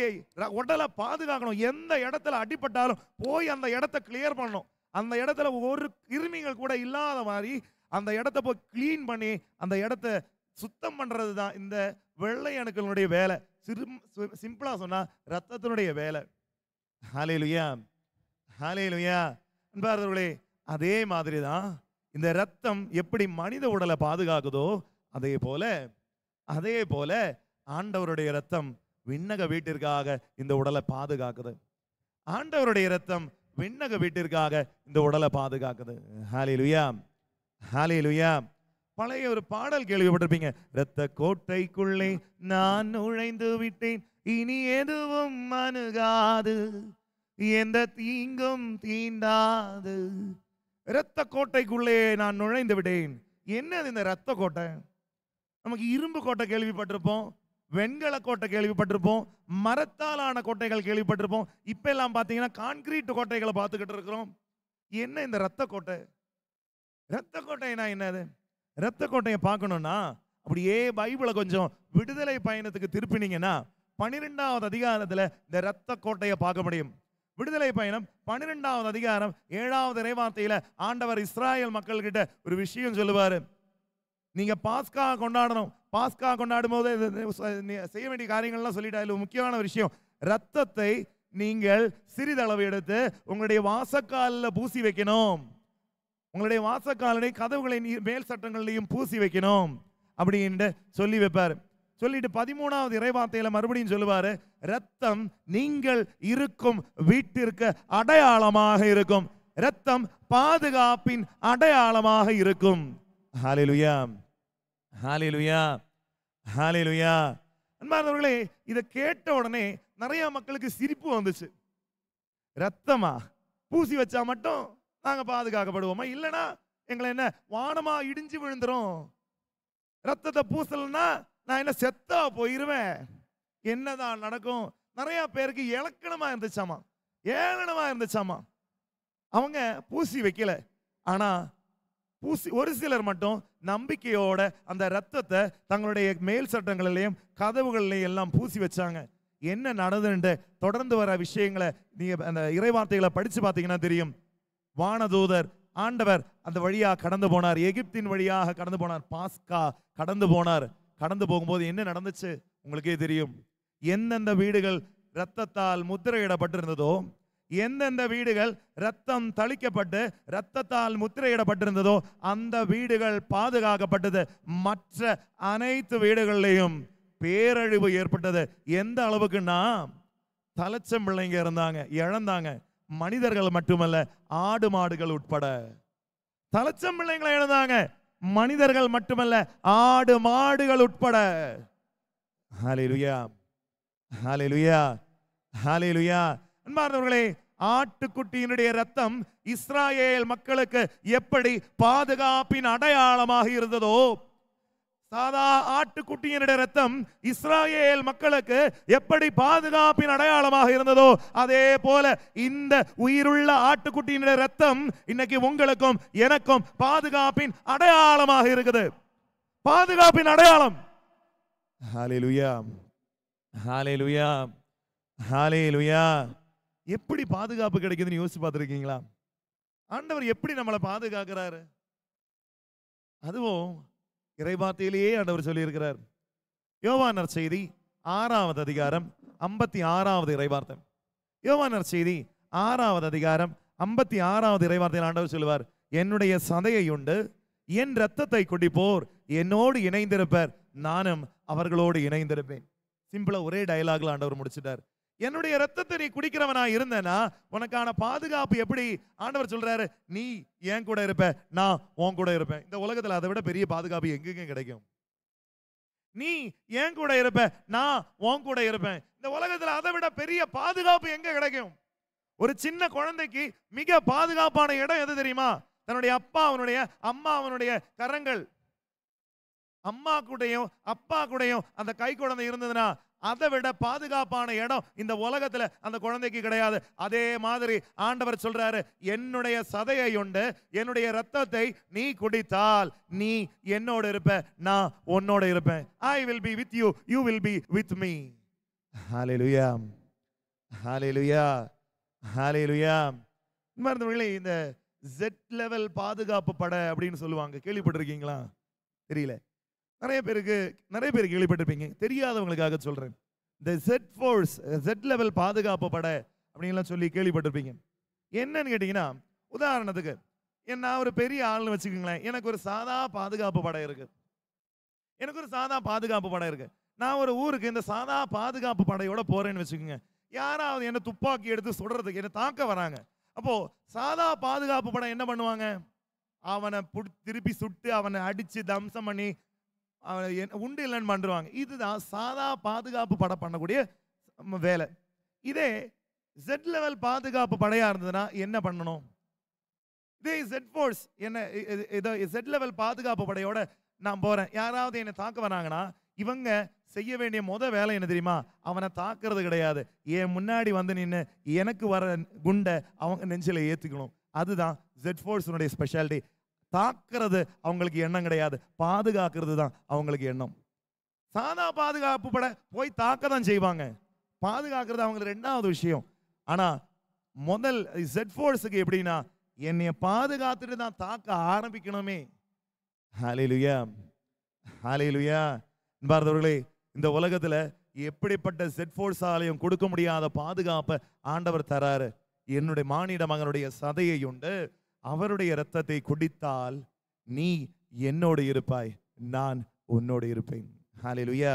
உடலை பாதுகாக்கணும். எந்த இடத்துல அடிபட்டாலும் போய் அந்த இடத்த கிளியர் பண்ணணும். அந்த இடத்துல ஒரு கிருமிகள் கூட இல்லாத மாதிரி அந்த இடத்த போய் கிளீன் பண்ணி அந்த இடத்த சுத்தம் பண்றது தான் இந்த வெள்ளை அணுக்களுடைய வேலை. சிம்பிளா சொன்னா ரத்தத்தினுடைய வேலை. ஹalleluya, ஹalleluya. அன்பார்ந்தவர்களே, அதே மாதிரி தான் இந்த ரத்தம் எப்படி மனித உடலை பாதுகாக்குதோ அதே போல ஆண்டவருடைய ரத்தம் விண்ணக வீட்டிற்காக இந்த உடலை பாதுகாக்குது. ஆண்டவருடைய ரத்தம் விண்ணக வீட்டிற்காக இந்த உடலை பாதுகாக்குது. ஹalleluya, ஹalleluya. பழைய ஒரு பாடல் கேள்விப்பட்டிருப்பீங்க, இரத்த கோட்டைக்குள்ளே நான் நுழைந்து விட்டேன், இனி எதுவும் அணுகாது, எந்த தீங்கும் தீண்டாது. இரத்த கோட்டைக்குள்ளே நான் நுழைந்து விட்டேன். என்னது இந்த இரத்த கோட்டை? நமக்கு இரும்பு கோட்டை கேள்விப்பட்டிருப்போம், வெண்கல கோட்டை கேள்விப்பட்டிருப்போம், மரத்தாலான கோட்டைகள் கேள்விப்பட்டிருப்போம். இப்ப எல்லாம் பாத்தீங்கன்னா கான்கிரீட் கோட்டைகளை பார்த்துக்கிட்டு இருக்கிறோம். என்ன இந்த இரத்த கோட்டை? இரத்த கோட்டைனா என்னது? இரத்த கோட்டையை பார்க்கணும்னா அப்படியே பைபிளை கொஞ்சம் விடுதலை பயணத்துக்கு திருப்பினீங்கன்னா 12வது அதிகாரத்துல இந்த இரத்த கோட்டையை பார்க்க முடியும். விடுதலை பயணம் 12வது அதிகாரம் 7வது இறைவார்த்தையில ஆண்டவர் இஸ்ராயேல் மக்கள் கிட்ட ஒரு விஷயம் சொல்லுவாரு. நீங்க பாஸ்கா கொண்டாடணும். பாஸ்கா கொண்டாடும் போது செய்ய வேண்டிய காரியங்கள்லாம் சொல்லிட்டாரு. முக்கியமான ஒரு விஷயம், ரத்தத்தை நீங்கள் சிறிதளவு எடுத்து உங்களுடைய வாசக்காலில் பூசி வைக்கணும். உங்களுடைய வாசக்காலனை கதவுகளை மேல் சட்டங்களையும் பூசி வைக்கணும் அப்படின்னு சொல்லி வைப்பாரு. சொல்லிட்டு 13வது இறைவார்த்தையில மறுபடியும் சொல்லுவாரு, ரத்தம் நீங்கள் இருக்கும் வீட்டிற்கு அடையாளமாக இருக்கும். ரத்தம் பாதுகாப்பின் அடையாளமாக இருக்கும். ஹல்லேலூயா, ஹல்லேலூயா, ஹல்லேலூயா. அன்பார்ந்தவர்களே, இதை கேட்ட உடனே நிறைய மக்களுக்கு சிரிப்பு வந்துச்சு. ரத்தமா பூசி வச்சா மட்டும் நாங்க பாதுகாக்கப்படுவோமா? இல்லைன்னா எங்களை என்ன வானமா இடிஞ்சு விழுந்துரும்? ரத்தத்தை பூசலன்னா நான் என்ன செத்தா போயிருவேன்? என்னதான் நடக்கும்? நிறைய பேருக்கு இலக்கணமா இருந்துச்சாமா, ஏளனமா இருந்துச்சாமா. அவங்க பூசி வைக்கல, ஆனா பூசி ஒரு சிலர் மட்டும் நம்பிக்கையோட அந்த ரத்தத்தை தங்களுடைய மேல் சட்டங்களிலையும் கதவுகளிலையும் எல்லாம் பூசி வச்சாங்க. என்ன நடந்துட்டு தொடர்ந்து வர விஷயங்களை நீங்க அந்த இறைவார்த்தைகளை படிச்சு பார்த்தீங்கன்னா தெரியும். வானதூதர் ஆண்டவர் அந்த வழியா கடந்து போனார், எகிப்தின் வழியாக கடந்து போனார், பாஸ்கா கடந்து போனார். கடந்து போகும்போது என்ன நடந்துச்சு உங்களுக்கே தெரியும். எந்தெந்த வீடுகள் இரத்தத்தால் முத்திரையிடப்பட்டிருந்ததோ, எந்தெந்த வீடுகள் ரத்தம் தளிக்கப்பட்டு இரத்தத்தால் முத்திரையிடப்பட்டிருந்ததோ அந்த வீடுகள் பாதுகாக்கப்பட்டது. மற்ற அனைத்து வீடுகளிலையும் பேரழிவு ஏற்பட்டது. எந்த அளவுக்குன்னா, தலைச்சம் பிள்ளைங்க இருந்தாங்க, இழந்தாங்க. மனிதர்கள் மட்டுமல்ல, ஆடு மாடுகள் உட்பட. தலைச்சம் பிள்ளைங்களை இழந்தாங்க, மனிதர்கள் மட்டுமல்ல, ஆடு மாடுகள் உட்பட. ஹல்லேலூயா, ஹல்லேலூயா, ஹல்லேலூயா. அன்பார்ந்தவர்களே, ஆட்டுக்குட்டியினுடைய ரத்தம் இஸ்ராயேல் மக்களுக்கு எப்படி பாதுகாப்பின் அடையாளமாக இருந்ததோ, சாதா ஆட்டுக்குட்டியினுடைய ரத்தம் இஸ்ராயேல் மக்களுக்கு எப்படி பாதுகாப்பின் அடையாளமாக இருந்ததோ, அதே போல இந்த உயிருள்ள ஆட்டுக்குட்டியினுடைய ரத்தம் இன்னைக்கு உங்களுக்கும் எனக்கும் பாதுகாப்பின் அடையாளமாக இருக்குது. பாதுகாப்பின் அடையாளம். ஹல்லேலூயா, ஹல்லேலூயா, ஹல்லேலூயா. எப்படி பாதுகாப்பு கிடைக்குதுன்னு யோசிச்சு பார்த்திருக்கீங்களா? ஆண்டவர் எப்படி நம்மளை பாதுகாக்கிறாரு? அதுவும் இறைவார்த்தையிலேயே ஆண்டவர் சொல்லி இருக்கிறார். யோவான் நற்செய்தி 6வது அதிகாரம் 56வது இறைவார்த்தை. யோவான் நற்செய்தி 6வது அதிகாரம் 56வது இறைவார்த்தையில் ஆண்டவர் சொல்லுவார், என்னுடைய சதையை உண்டு என் இரத்தத்தை குடிப்போர் என்னோடு இணைந்திருப்பர், நானும் அவர்களோடு இணைந்திருப்பேன். சிம்பிளா ஒரே டயலாக்ல ஆண்டவர் முடிச்சிட்டார். என்னுடைய ரத்தத்தை நீ குடிக்கிறவனா இருந்தனா உனக்கான பாதுகாப்பு எப்படி? ஆண்டவர் சொல்றாரு, நீ என் கூட இருப்ப, நான் உன் கூட இருப்பேன். இந்த உலகத்துல அதை விட பெரிய பாதுகாப்பு எங்கெங்க கிடைக்கும்? நீ என் கூட இருப்ப, நான் உன் கூட இருப்பேன். இந்த உலகத்துல அதை விட பெரிய பாதுகாப்பு எங்க கிடைக்கும்? ஒரு சின்ன குழந்தைக்கு மிக பாதுகாப்பான இடம் எது தெரியுமா? தன்னுடைய அப்பா அவனுடைய அம்மா அவனுடைய கரங்கள். அம்மா கூடயும் அப்பா கூடயும் அந்த கை குழந்தை இருந்ததுன்னா அதை விட பாதுகாப்பான இடம் இந்த உலகத்துல அந்த குழந்தைக்கு கிடையாது. அதே மாதிரி ஆண்டவர் சொல்றாரு, என்னுடைய சதையை உண்டு என்னுடைய ரத்தத்தை நீ குடித்தால் நீ என்னோட இருப்ப, நான் உன்னோட இருப்பேன். I will be with you, you will be with me. ஹல்லேலூயா, ஹல்லேலூயா, ஹல்லேலூயா. இந்த Z லெவல் பாதுகாப்பு படை அப்படின்னு சொல்லுவாங்க, கேள்விப்பட்டிருக்கீங்களா? தெரியல, நிறைய பேர் கேள்விப்பட்டிருப்பீங்க. தெரியாதவங்களுக்காக சொல்றேன். இந்த Z ஃபோர்ஸ், Z லெவல் பாதுகாப்பு படை அப்படின்லாம் சொல்லி கேள்விப்பட்டிருப்பீங்க. என்னன்னு கேட்டீங்கன்னா, உதாரணத்துக்கு நான் ஒரு பெரிய ஆள்னு வச்சுக்கோங்களேன், எனக்கு ஒரு சாதா பாதுகாப்பு படை இருக்கு. நான் ஒரு ஊருக்கு இந்த சாதா பாதுகாப்பு படையோட போறேன்னு வச்சுக்கோங்க. யாராவது என்ன துப்பாக்கி எடுத்து சுடுறதுக்கு என்ன தாக்க வராங்க. அப்போ சாதா பாதுகாப்பு படை என்ன பண்ணுவாங்க? அவனை திருப்பி சுட்டு அவனை அடிச்சு தம்சம் பண்ணி உண்டு இல்லைன்னு பண்றாங்க. இதுதான் சாதா பாதுகாப்பு படை பண்ணக்கூடிய வேலை. இதே Z லெவல் பாதுகாப்பு படையா இருந்ததுன்னா என்ன பண்ணணும்? இதே Z ஃபோர்ஸ் என்ன, Z லெவல் பாதுகாப்பு படையோட நான் போறேன், யாராவது என்னை தாக்க வராங்கன்னா இவங்க செய்ய வேண்டிய வேலை என்ன தெரியுமா? அவனை தாக்குறது கிடையாது, என் முன்னாடி வந்து நின்று எனக்கு வர குண்டை அவங்க நெஞ்சில ஏத்துக்கணும். அதுதான் Z ஃபோர்ஸினுடைய ஸ்பெஷாலிட்டி. தாக்குறது அவங்களுக்கு எண்ணம் கிடையாது, பாதுகாக்கிறது தான் அவங்களுக்கு எண்ணம். சாதா பாதுகாப்பு படை போய் தாக்க தான் செய்வாங்க, பாதுகாக்கிறது அவங்களுக்கு ரெண்டாவது விஷயம். ஆனா முதல் செட் ஃபோர்ஸுக்கு எப்படின்னா என்னைய பாதுகாத்துட்டு நான் தாக்க ஆரம்பிக்கணுமே. ஹல்லேலூயா, ஹல்லேலூயா. அன்பார்ந்தவர்களே, இந்த உலகத்துல எப்படிப்பட்ட செட் ஃபோர்ஸாலையும் கொடுக்க முடியாத பாதுகாப்பை ஆண்டவர் தராரு. என்னுடைய மானிட மகனுடைய சதையை உண்டு அவருடைய இரத்தத்தை குடித்தால் நீ என்னோடு இருப்பாய், நான் உன்னோடு இருப்பேன். ஹல்லேலூயா,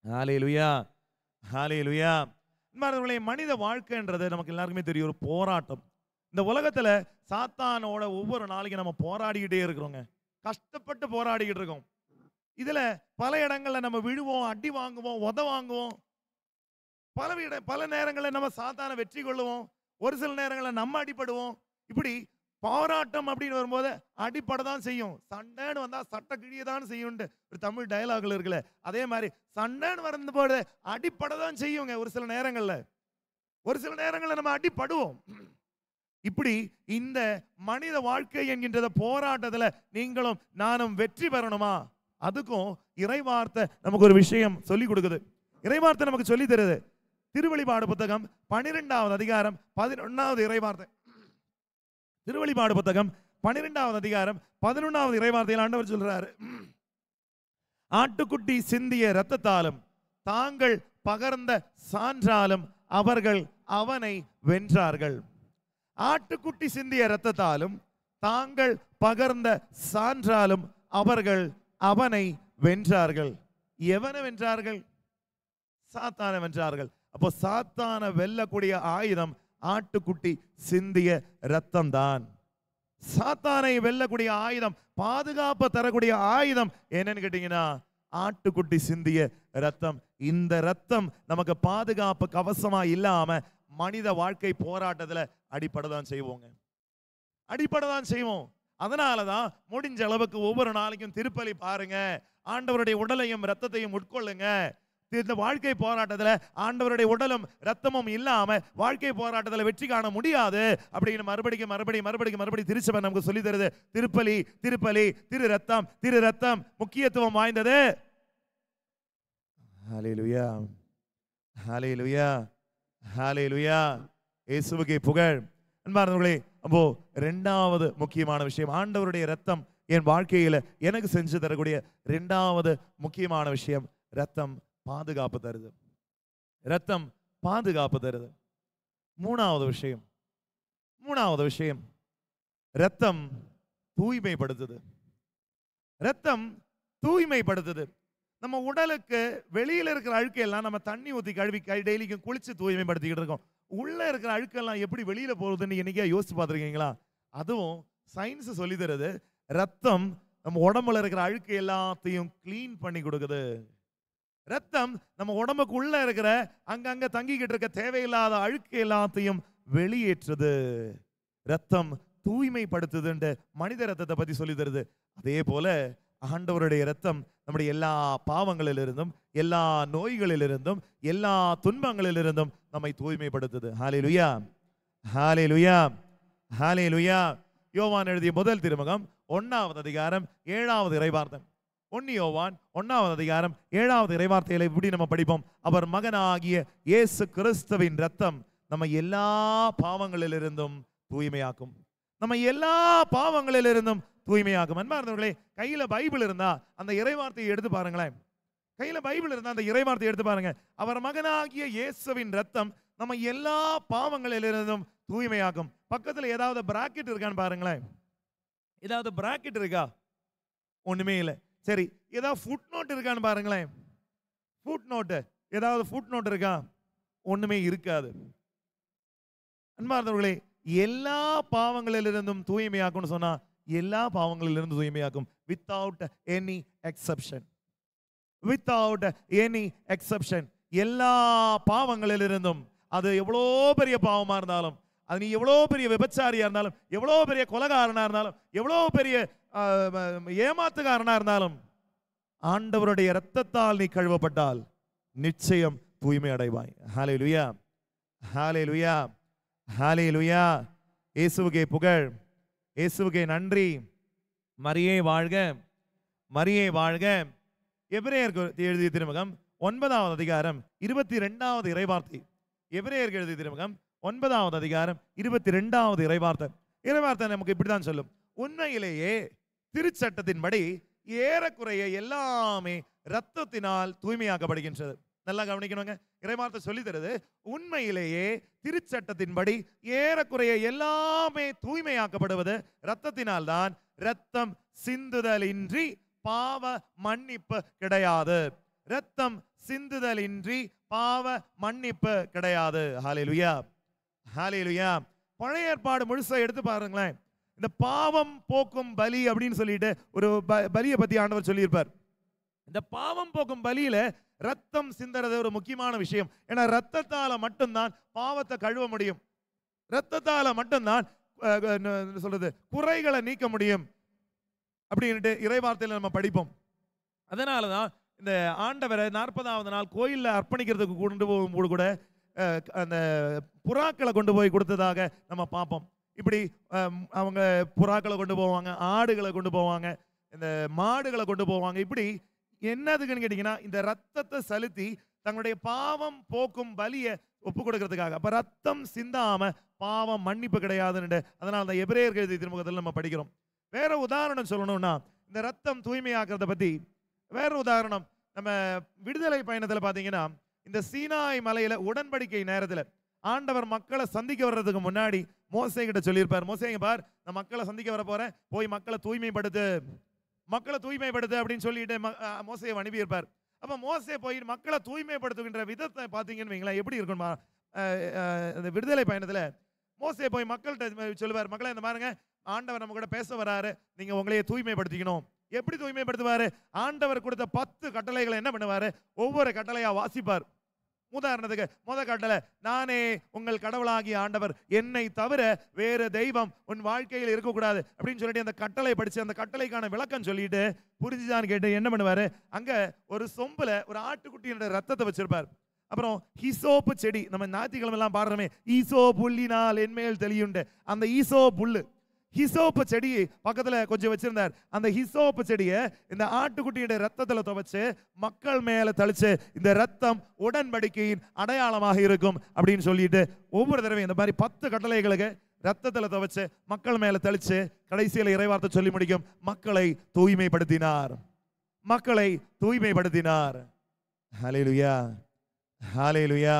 ஹல்லேலூயா, ஹல்லேலூயா. அன்பார்ந்தவர்களே, மனித வாழ்க்கைன்றது நமக்கு எல்லாருக்குமே தெரியும், ஒரு போராட்டம். இந்த உலகத்துல சாத்தானோட ஒவ்வொரு நாளைக்கும் நம்ம போராடிக்கிட்டே இருக்கிறோங்க, கஷ்டப்பட்டு போராடிக்கிட்டு இருக்கோம். இதுல பல இடங்கள்ல நம்ம விழுவோம், அடி வாங்குவோம், உத வாங்குவோம். பல நேரங்களில் நம்ம சாத்தான வெற்றி கொள்ளுவோம், ஒரு சில நேரங்களில் நம்ம அடிபடுவோம். இப்படி போராட்டம் அப்படின்னு வரும்போது அடிப்படதான் செய்யும். சண்டைன்னு வந்தா சட்டை கிழியதான் செய்யும் ஒரு தமிழ் டயலாக்ல இருக்குல்ல, அதே மாதிரி சண்டைன்னு வரும்போது அடிப்படதான் செய்யுங்க. ஒரு சில நேரங்கள்ல நம்ம அடிபடுவோம். இப்படி இந்த மனித வாழ்க்கை என்கின்ற போராட்டத்துல நீங்களும் நானும் வெற்றி பெறணுமா? அதுக்கும் இறைவார்த்தை நமக்கு ஒரு விஷயம் சொல்லி கொடுக்குது. இறைவார்த்தை நமக்கு சொல்லி தருது. திருவெளிப்பாடு புத்தகம் 12வது அதிகாரம் 11வது இறைவார்த்தை. திருவெளிப்பாடு புத்தகம் 12வது அதிகாரம் 11வது இறைவார்த்தையில் ஆண்டவர் சொல்றாரு, ஆட்டுக்குட்டி சிந்திய இரத்தத்தாலும் தாங்கள் பகர்ந்த சான்றாலும் அவர்கள் அவனை வென்றார்கள். ஆட்டுக்குட்டி சிந்திய இரத்தத்தாலும் தாங்கள் பகர்ந்த சான்றாலும் அவர்கள் அவனை வென்றார்கள். எவனை வென்றார்கள்? சாத்தானை வென்றார்கள். அப்போ சாத்தான வெல்லக்கூடிய ஆயுதம் ஆட்டுக்குட்டி சிந்திய ரத்தம் தான். சாத்தானை வெல்லக்கூடிய ஆயுதம், பாதுகாப்பு தரக்கூடிய ஆயுதம் என்னன்னு கேட்டீங்கன்னா ஆட்டுக்குட்டி சிந்திய ரத்தம். இந்த ரத்தம் நமக்கு பாதுகாப்பு கவசமா இல்லாம மனித வாழ்க்கை போராட்டத்துல அடிப்படதான் செய்வோம். அதனாலதான் முடிஞ்ச அளவுக்கு ஒவ்வொரு நாளைக்கும் திருப்பலி பாருங்க, ஆண்டவருடைய உடலையும் ரத்தத்தையும் உட்கொள்ளுங்க. இந்த வாழ்க்கை போராட்டத்துல ஆண்டவருடைய உடலும் ரத்தமும் இல்லாம வாழ்க்கை போராட்டத்துல வெற்றி காண முடியாது அப்படின்னு மறுபடியும் திருச்சபை நமக்கு சொல்லி தருது. திருப்பலி, திரு ரத்தம் முக்கியத்துவம் வாய்ந்தது. ஹல்லேலூயா, ஹல்லேலூயா, ஹல்லேலூயா. இயேசுவுக்கே புகழ். அன்பார்ந்தவர்களே, அப்போ இரண்டாவது முக்கியமான விஷயம், ஆண்டவருடைய ரத்தம் என் வாழ்க்கையில எனக்கு செஞ்சு தரக்கூடிய இரண்டாவது முக்கியமான விஷயம், ரத்தம் பாதுகாப்பு தருது. ரத்தம் பாதுகாப்பு தருது. மூணாவது விஷயம் ரத்தம் தூய்மைப்படுத்துது. ரத்தம் தூய்மைப்படுத்துது. நம்ம உடலுக்கு வெளியில இருக்கிற அழுக்கெல்லாம் நம்ம தண்ணி ஊற்றி கழுவி டெய்லிக்கும் குளிச்சு தூய்மைப்படுத்திக்கிட்டு இருக்கோம். உள்ள இருக்கிற அழுக்கெல்லாம் எப்படி வெளியில போகுதுன்னு என்னைக்கா யோசிச்சு பார்த்துருக்கீங்களா? அதுவும் சயின்ஸ் சொல்லி தருது. ரத்தம் நம்ம உடம்புல இருக்கிற அழுக்கு எல்லாத்தையும் கிளீன் பண்ணி கொடுக்குது. ரத்தம் நம்ம உடம்புக்குள்ள இருக்கிற அங்கங்க தங்கிக்கிட்டு இருக்க தேவையில்லாத அழுக்கு எல்லாத்தையும் வெளியேற்றுது. ரத்தம் தூய்மைப்படுத்துதுன்னு மனித ரத்தத்தை பத்தி சொல்லி தருது. அதே போல ஆண்டவருடைய ரத்தம் நம்முடைய எல்லா பாவங்களிலிருந்தும், எல்லா நோய்களிலிருந்தும், எல்லா துன்பங்களிலிருந்தும் நம்மை தூய்மைப்படுத்துது. ஹல்லேலூயா, ஹல்லேலூயா, ஹல்லேலூயா. யோவான் எழுதிய முதல் திருமுகம் 1வது அதிகாரம் 7வது இறைவார்த்தை. 1 யோவான் 1வது அதிகாரம் 7வது இறைவார்த்தையில இப்படி நம்ம படிப்போம், அவர் மகனாகிய இயேசு கிறிஸ்துவின் ரத்தம் நம்ம எல்லா பாவங்களிலிருந்தும் தூய்மையாக்கும். நம்ம எல்லா பாவங்களிலிருந்தும் தூய்மையாகும். அன்பார்ந்தவர்களே, கையில பைபிள் இருந்தா அந்த இறைவார்த்தையை எடுத்து பாருங்களேன். கையில பைபிள் இருந்தா அந்த இறைவார்த்தையை எடுத்து பாருங்க. அவர் மகனாகிய இயேசுவின் ரத்தம் நம்ம எல்லா பாவங்களிலிருந்தும் தூய்மையாகும். பக்கத்துல ஏதாவது பிராக்கெட் இருக்கான்னு பாருங்களேன். ஏதாவது பிராக்கெட் இருக்கா? ஒண்ணுமே இல்லை. சரி, ஏதாவது ஃபுட் நோட் இருக்கான்னு பாருங்களேன். ஏதாவது ஃபுட் நோட் இருக்கா? ஒண்ணுமே இருக்காது. அன்பார்ந்தவர்களே, எல்லா பாவங்களிலிருந்தும் தூய்மையாக்கும்னு சொன்னா எல்லா பாவங்களிலிருந்து தூய்மையாக்கும். Without any exception. எல்லா பாவங்களிலிருந்தும், அது எவ்வளோ பெரிய பாவமா இருந்தாலும், அது நீ எவ்வளோ பெரிய விபச்சாரியா இருந்தாலும், எவ்வளோ பெரிய கொலைகாரனா இருந்தாலும், எவ்வளோ பெரிய ஏமாத்துக்காரனா இருந்தாலும், ஆண்டவருடைய இரத்தத்தால் நீ கழுவப்பட்டால் நிச்சயம் தூய்மை அடைவாய். ஹல்லேலூயா, ஹல்லேலூயா, ஹல்லேலூயா. இயேசுவுக்கே புகழ், இயேசுவுக்கே நன்றி. மரியே வாழ்க, மரியே வாழ்க. எபிரேயருக்கு எழுதிய திருமுகம் 9வது அதிகாரம் 22வது இறைவார்த்தை. எபிரேயருக்கு எழுதிய திருமுகம் 9வது அதிகாரம் 22வது இறைவார்த்தை. இறைவார்த்தை நமக்கு இப்படிதான் சொல்லும், உண்மையிலேயே திருச்சட்டத்தின்படி ஏறக்குறைய எல்லாமே இரத்தத்தினால் தூய்மையாக்கப்படுகின்றது. நல்லா கவனிக்கணுங்க, இறைவார்த்தை சொல்லி தருது, உண்மையிலேயே திருச்சட்டத்தின்படி ஏறக்குறைய எல்லாமே தூய்மையாக்கப்படுவது இரத்தத்தினால் தான். இரத்தம் சிந்துதலின்றி பாவ மன்னிப்பு கிடையாது. இரத்தம் சிந்துதலின்றி பாவ மன்னிப்பு கிடையாது. ஹல்லேலூயா, ஹல்லேலூயா. பழைய ஏற்பாடு முழுசா எடுத்து பாருங்களேன். இந்த பாவம் போக்கும் பலி அப்படின்னு சொல்லிட்டு ஒரு பலியை பத்தி ஆண்டவர் சொல்லியிருப்பார். இந்த பாவம் போக்கும் பலியில ரத்தம் சிந்தறது ஒரு முக்கியமான விஷயம். ஏன்னா ரத்தத்தால மட்டும்தான் பாவத்தை கழுவ முடியும். ரத்தத்தால மட்டும்தான் சொல்றது குறைகளை நீக்க முடியும் அப்படின்ட்டு இறைவார்த்தையில நம்ம படிப்போம். அதனாலதான் இந்த ஆண்டவரை 40வது நாள் கோயில்ல அர்ப்பணிக்கிறதுக்கு கொண்டு போகும்போது கூட அந்த புறாக்களை கொண்டு போய் கொடுத்ததாக நம்ம பார்ப்போம். இப்படி அவங்க புறாக்களை கொண்டு போவாங்க, ஆடுகளை கொண்டு போவாங்க, இந்த மாடுகளை கொண்டு போவாங்க. இப்படி என்னதுக்குன்னு கேட்டீங்கன்னா, இந்த ரத்தத்தை செலுத்தி தங்களுடைய பாவம் போக்கும் பலியை ஒப்பு கொடுக்கறதுக்காக. அப்ப ரத்தம் சிந்தாம பாவம் மன்னிப்பு கிடையாதுன்னு அதனால தான் எபிரேயர் எழுதிய திருமுகத்தில் நம்ம படிக்கிறோம். வேற உதாரணம் சொல்லணும்னா, இந்த ரத்தம் தூய்மையாக்குறத பத்தி வேற உதாரணம் நம்ம விடுதலை பயணத்தில் பார்த்தீங்கன்னா, இந்த சீனாய் மலையில உடன்படிக்கை நேரத்தில் ஆண்டவர் மக்களை சந்திக்க வர்றதுக்கு முன்னாடி மோசே கிட்ட சொல்லியிருப்பார், மோசேங்க பார், நான் மக்களை சந்திக்க வர போறேன், போய் மக்களை தூய்மைப்படுத்து அப்படின்னு சொல்லிட்டு மோசேயை அனுப்பியிருப்பார். அப்ப மோசே போய் மக்களை தூய்மைப்படுத்துகின்ற விதத்தை பார்த்தீங்கன்னு வைங்களேன், எப்படி இருக்குமா? இந்த விடுதலை பயணத்துல மோசே போய் மக்கள்கிட்ட சொல்லுவார், மக்களை இந்த பாருங்க, ஆண்டவர் நம்ம கூட பேச வராரு, நீங்க உங்களையே தூய்மைப்படுத்திக்கணும். எப்படி தூய்மைப்படுத்துவாரு? ஆண்டவர் கொடுத்த 10 கட்டளைகளை என்ன பண்ணுவாரு? ஒவ்வொரு கட்டளையா வாசிப்பார். உதாரணத்துக்கு முதல் கட்டளை, நானே உங்கள் கடவுளாகிய ஆண்டவர், என்னை தவிர வேறு தெய்வம் உன் வாழ்க்கையில் இருக்கக்கூடாது அப்படின்னு சொல்லிட்டு அந்த கட்டளை படிச்சு அந்த கட்டளைக்கான விளக்கம் சொல்லிட்டு புரிஞ்சுதான்னு கேட்டு என்ன பண்ணுவாரு? அங்க ஒரு சொம்புல ஒரு ஆட்டுக்குட்டியோட ரத்தத்தை வச்சிருப்பார். அப்புறம் ஹிசோப்பு செடி, நம்ம ஞாயிற்றுக்கிழமை எல்லாம் பாடுறோமே, ஈசோ புல்லினால் என்மேல் தெளியுண்டு, அந்த ஈசோ புல்லு ஹிசோப்பு செடி பக்கத்துல கொஞ்சம் வச்சிருந்தார். அந்த ஹிசோப்பு செடியை இந்த ஆட்டுக்குட்டியோட ரத்தத்துல துவைச்சு மக்கள் மேல தெளிச்சு, இந்த ரத்தம் உடன்படிக்கையின் அடையாளமாக இருக்கும் அப்படின்னு சொல்லிட்டு ஒவ்வொரு தடவை இந்த மாதிரி 10 கட்டளைகளுக்கு ரத்தத்துல துவைச்சு மக்கள் மேல தெளிச்சு கடைசியில இறைவார்த்தை சொல்லி முடிக்கும், மக்களை தூய்மைப்படுத்தினார். ஹல்லேலூயா, ஹல்லேலூயா.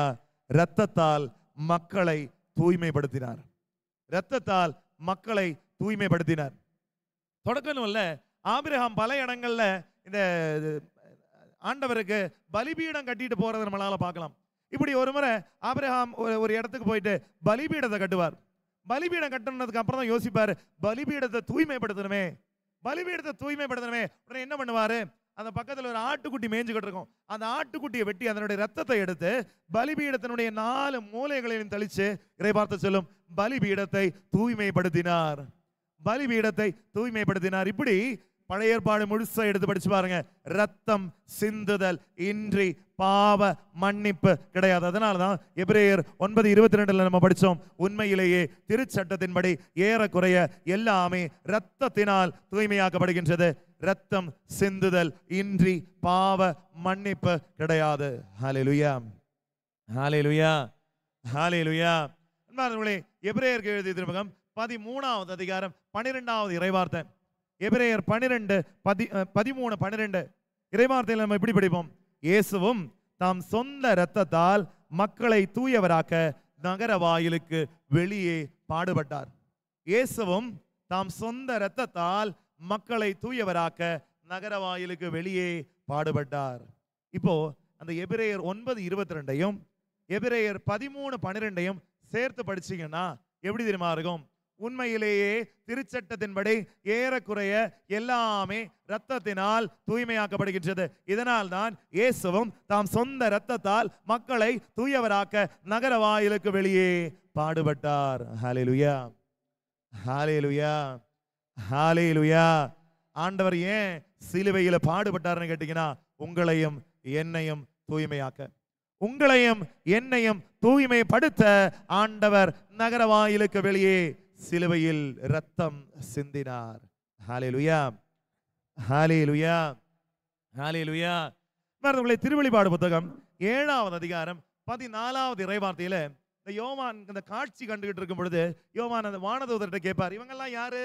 ரத்தத்தால் மக்களை தூய்மைப்படுத்தினார். தொடக்கம் இல்ல, ஆபிரகாம் பல இடங்கள்ல இந்த ஆண்டவருக்கு பலிபீடம் கட்டிட்டு போறதை நம்மளால பார்க்கலாம். இப்படி ஒரு முறை ஆபிரகாம் ஒரு இடத்துக்கு போயிட்டு பலிபீடத்தை கட்டுவார். பலிபீடம் கட்டினதுக்கு அப்புறம் தான் யோசிப்பாரு, பலிபீடத்தை தூய்மைப்படுத்தணுமே. உடனே என்ன பண்ணுவாரு? அந்த பக்கத்துல ஒரு ஆட்டுக்குட்டி மேய்ஞ்சுக்கிட்டு இருக்கும். அந்த ஆட்டுக்குட்டியை வெட்டி அதனுடைய ரத்தத்தை எடுத்து பலிபீடத்தினுடைய 4 மூலைகளையும் தெளிச்சு இறைவார்த்தை சொல்லும், பலிபீடத்தை தூய்மைப்படுத்தினார். இப்படி பழைய ஏற்பாடு முழுசா எடுத்து படிச்சு பாருங்க, ரத்தம் சிந்துதல் இன்றி பாவ மன்னிப்பு கிடையாது. அதனாலதான் எபிரேயர் 9:22 நம்ம படிச்சோம், உண்மையிலேயே திருச்சட்டத்தின்படி ஏறக்குறைய எல்லாமே ரத்தத்தினால் தூய்மையாக்கப்படுகின்றது. ரத்தம் சிந்துதல் இன்றி பாவ மன்னிப்பு கிடையாது. ஹல்லேலூயா, ஹல்லேலூயா, ஹல்லேலூயா. அன்பார்ந்தவர்களே, எபிரேயருக்கு எழுதிய திருமுகம் 13வது அதிகாரம் 12வது இறைவார்த்தை. எபிரேயர் 13:12 இறைவார்த்தையில் நம்ம இப்படி படிப்போம், இயேசுவும் தாம் சொந்த இரத்தத்தால் மக்களை தூயவராக்க நகர வாயிலுக்கு வெளியே பாடுபட்டார். இயேசுவும் தாம் சொந்த இரத்தத்தால் மக்களை தூயவராக்க நகர வாயிலுக்கு வெளியே பாடுபட்டார். இப்போ அந்த எபிரேயர் 9:22 எபிரேயர் 13:12 சேர்த்து படிச்சீங்கன்னா எப்படி தெரியுமா இருக்கும்? உண்மையிலேயே திருச்சட்டத்தின்படி ஏறக்குறைய எல்லாமே இரத்தத்தினால் தூய்மையாக்கப்படுகின்றது. இதனால் தான் இயேசுவும் தாம் சொந்த இரத்தத்தால் மக்களை தூயவராக்க நகர வாயிலுக்கு வெளியே பாடுபட்டார். ஹல்லேலூயா, ஹல்லேலூயா, ஹல்லேலூயா. ஆண்டவர் ஏன் சிலுவையில பாடுபட்டார்னு கேட்டீங்கன்னா, உங்களையும் என்னையும் தூய்மைப்படுத்த ஆண்டவர் நகர வாயிலுக்கு வெளியே சிலுவையில் ரத்தம் சிந்தினார். ஹல்லேலூயா, ஹல்லேலூயா, ஹல்லேலூயா. திருவெளிப்பாடு புத்தகம் 7வது அதிகாரம் 14வது இறைவார்த்தையில இந்த யோவான் அந்த காட்சி கண்டுகிட்டு இருக்கும் பொழுது யோவான் அந்த வானதூதர்கிட்ட கேட்பார், இவங்கெல்லாம் யாரு,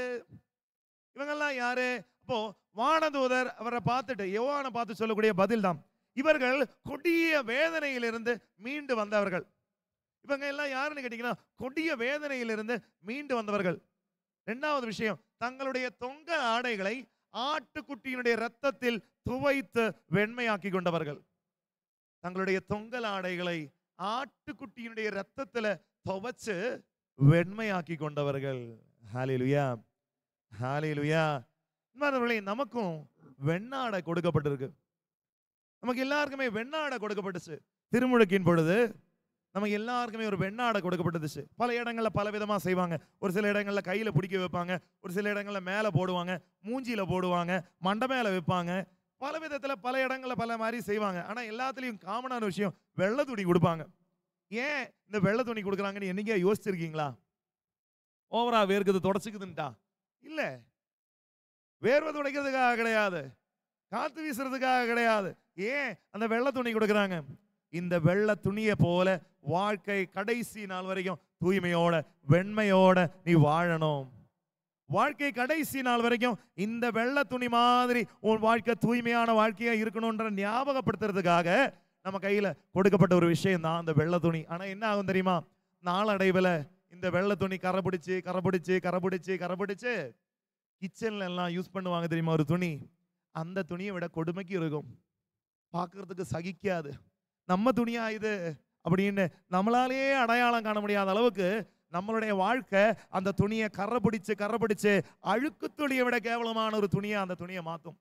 இவங்கெல்லாம் யாரு? அப்போ வானதூதர் அவரை பார்த்துட்டு யோவானை பார்த்து சொல்லக்கூடிய பதில் தான், இவர்கள் கொடிய வேதனையிலிருந்து மீண்டு வந்தவர்கள். இவங்க எல்லாம் யாருன்னு கேட்டீங்கன்னா கொடிய வேதனையிலிருந்து மீண்டு வந்தவர்கள். இரண்டாவது விஷயம், தங்களுடைய தொங்க ஆடைகளை ஆட்டுக்குட்டியினுடைய இரத்தத்தில் துவைத்து வெண்மையாக்கி கொண்டவர்கள். தங்களுடைய தொங்கல் ஆடைகளை ஆட்டுக்குட்டியினுடைய இரத்தத்துல துவைச்சு வெண்மையாக்கி கொண்டவர்கள். ஹல்லேலூயா, ஹல்லேலூயா. நமக்கும் வெண்ணாடை கொடுக்கப்பட்டிருக்கு. நமக்கு எல்லாருக்குமே வெண்ணாடை கொடுக்கப்பட்டுச்சு. திருமுழுக்கின் பொழுது நமக்கு எல்லாருக்குமே ஒரு வெண்ணாடை கொடுக்கப்பட்டுச்சு. பல இடங்கள்ல பல விதமா செய்வாங்க. ஒரு சில இடங்கள்ல கையில பிடிக்க வைப்பாங்க, ஒரு சில இடங்கள்ல மேல போடுவாங்க, மூஞ்சியில போடுவாங்க, மண்டை மேல வைப்பாங்க. பல விதத்துல பல இடங்கள்ல பல மாதிரி செய்வாங்க. ஆனா எல்லாத்துலயும் காமனான விஷயம் வெள்ளை துணி கொடுப்பாங்க. ஏன் இந்த வெள்ளை துணி கொடுக்குறாங்கன்னு என்னைக்கே யோசிச்சிருக்கீங்களா? ஓவரா வேர்க்குது தொடச்சுக்குதுன்ட்டா இல்ல, வேர்வை துடைக்கிறதுக்காக கிடையாது, காத்து வீசுறதுக்காக கிடையாது. ஏன் அந்த வெள்ளை துணி கொடுக்குறாங்க? இந்த வெள்ளை துணியை போல வாழ்க்கை கடைசி நாள் வரைக்கும் தூய்மையோட வெண்மையோட நீ வாழணும். வாழ்க்கை கடைசி நாள் வரைக்கும் இந்த வெள்ளை துணி மாதிரி உன் வாழ்க்கை தூய்மையான வாழ்க்கையா இருக்கணும்ன்ற ஞாபகப்படுத்துறதுக்காக நம்ம கையில கொடுக்கப்பட்ட ஒரு விஷயம் தான் அந்த வெள்ளை துணி. ஆனா என்ன ஆகும் தெரியுமா? நாளடைவில் இந்த வெள்ளை துணி கரை பிடிச்சு கிச்சன்ல எல்லாம் யூஸ் பண்ணுவாங்க தெரியுமா ஒரு துணி. அந்த துணியை விட கொடுமைக்கு இருக்கும், பார்க்கறதுக்கு சகிக்காது. நம்ம துணியா இது அப்படின்னு நம்மளாலேயே அடையாளம் காண முடியாத அளவுக்கு நம்மளுடைய வாழ்க்கை அந்த துணியை கரை பிடிச்சு அழுக்கு துணியை விட கேவலமான ஒரு துணியை அந்த துணியை மாற்றும்.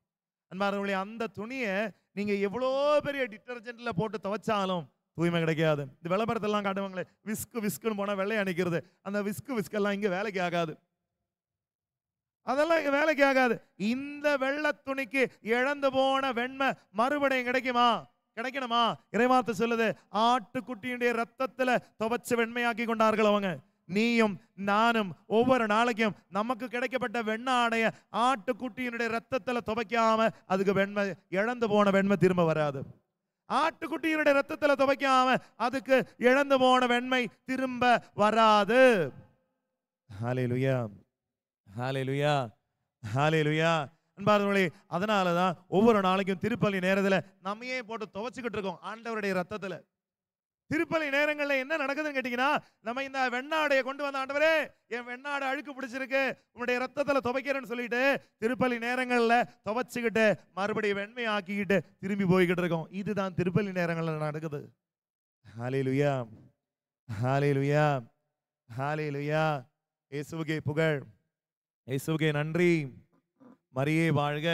அன்பார்களே, அந்த துணியை நீங்க எவ்வளோ பெரிய டிட்டர்ஜென்ட்ல போட்டு துவைச்சாலும் தூய்மை கிடைக்காது. இந்த விளம்பரத்தெல்லாம் காட்டுவாங்களே, விஸ்குன்னு போனா வெள்ளை அணிக்கிறது, அந்த விஸ்கெல்லாம் இங்க வேலைக்கு ஆகாது. அதெல்லாம் இங்க வேலைக்கு ஆகாது. இந்த வெள்ளை துணிக்கு இழந்து போன வெண்மை மறுபடியும் கிடைக்கணுமா? இறைவார்த்தை சொல்லுது, ஆட்டுக்குட்டியுடைய ரத்தத்துல துவைச்சு வெண்மையாக்கி கொண்டார்கள் அவங்க. நீயும் நானும் ஒவ்வொரு நாளைக்கும் நமக்கு கிடைக்கப்பட்ட வெண்ணாடைய ஆட்டுக்குட்டியினுடைய ரத்தத்துல துவைக்காம அதுக்கு வெண்மை, இழந்து போன வெண்மை திரும்ப வராது. ஆட்டுக்குட்டியினுடைய ரத்தத்துல துவைக்காம அதுக்கு இழந்து போன வெண்மை திரும்ப வராது. ஹல்லேலூயா, ஹல்லேலூயா, ஹல்லேலூயா. அன்பார்களே, அதனாலதான் ஒவ்வொரு நாளைக்கும் திருப்பலி நேரத்துல நம்மையே போட்டு துவைச்சுக்கிட்டு இருக்கோம் ஆண்டவருடைய ரத்தத்துல. திருப்பலி நேரங்கள்ல என்ன நடக்குதுன்னு கேட்டீங்கன்னா, நம்ம இந்த வெண்ணாடையை கொண்டு வந்த, ஆண்டவரே என் வெண்ணாடை அழுக்கு பிடிச்சிருக்கு உன்னுடைய ரத்தத்துல துவைக்கிறேன்னு சொல்லிட்டு திருப்பலி நேரங்கள்ல துவைச்சுக்கிட்டு மறுபடியும் வெண்மையாக்கிக்கிட்டு திரும்பி போய்கிட்டு இருக்கோம். இதுதான் திருப்பலி நேரங்கள்ல நடக்குது. ஹல்லேலூயா, ஹல்லேலூயா, ஹல்லேலூயா. இயேசுவுக்கே புகழ், இயேசுவுக்கே நன்றி, மரியே வாழ்க.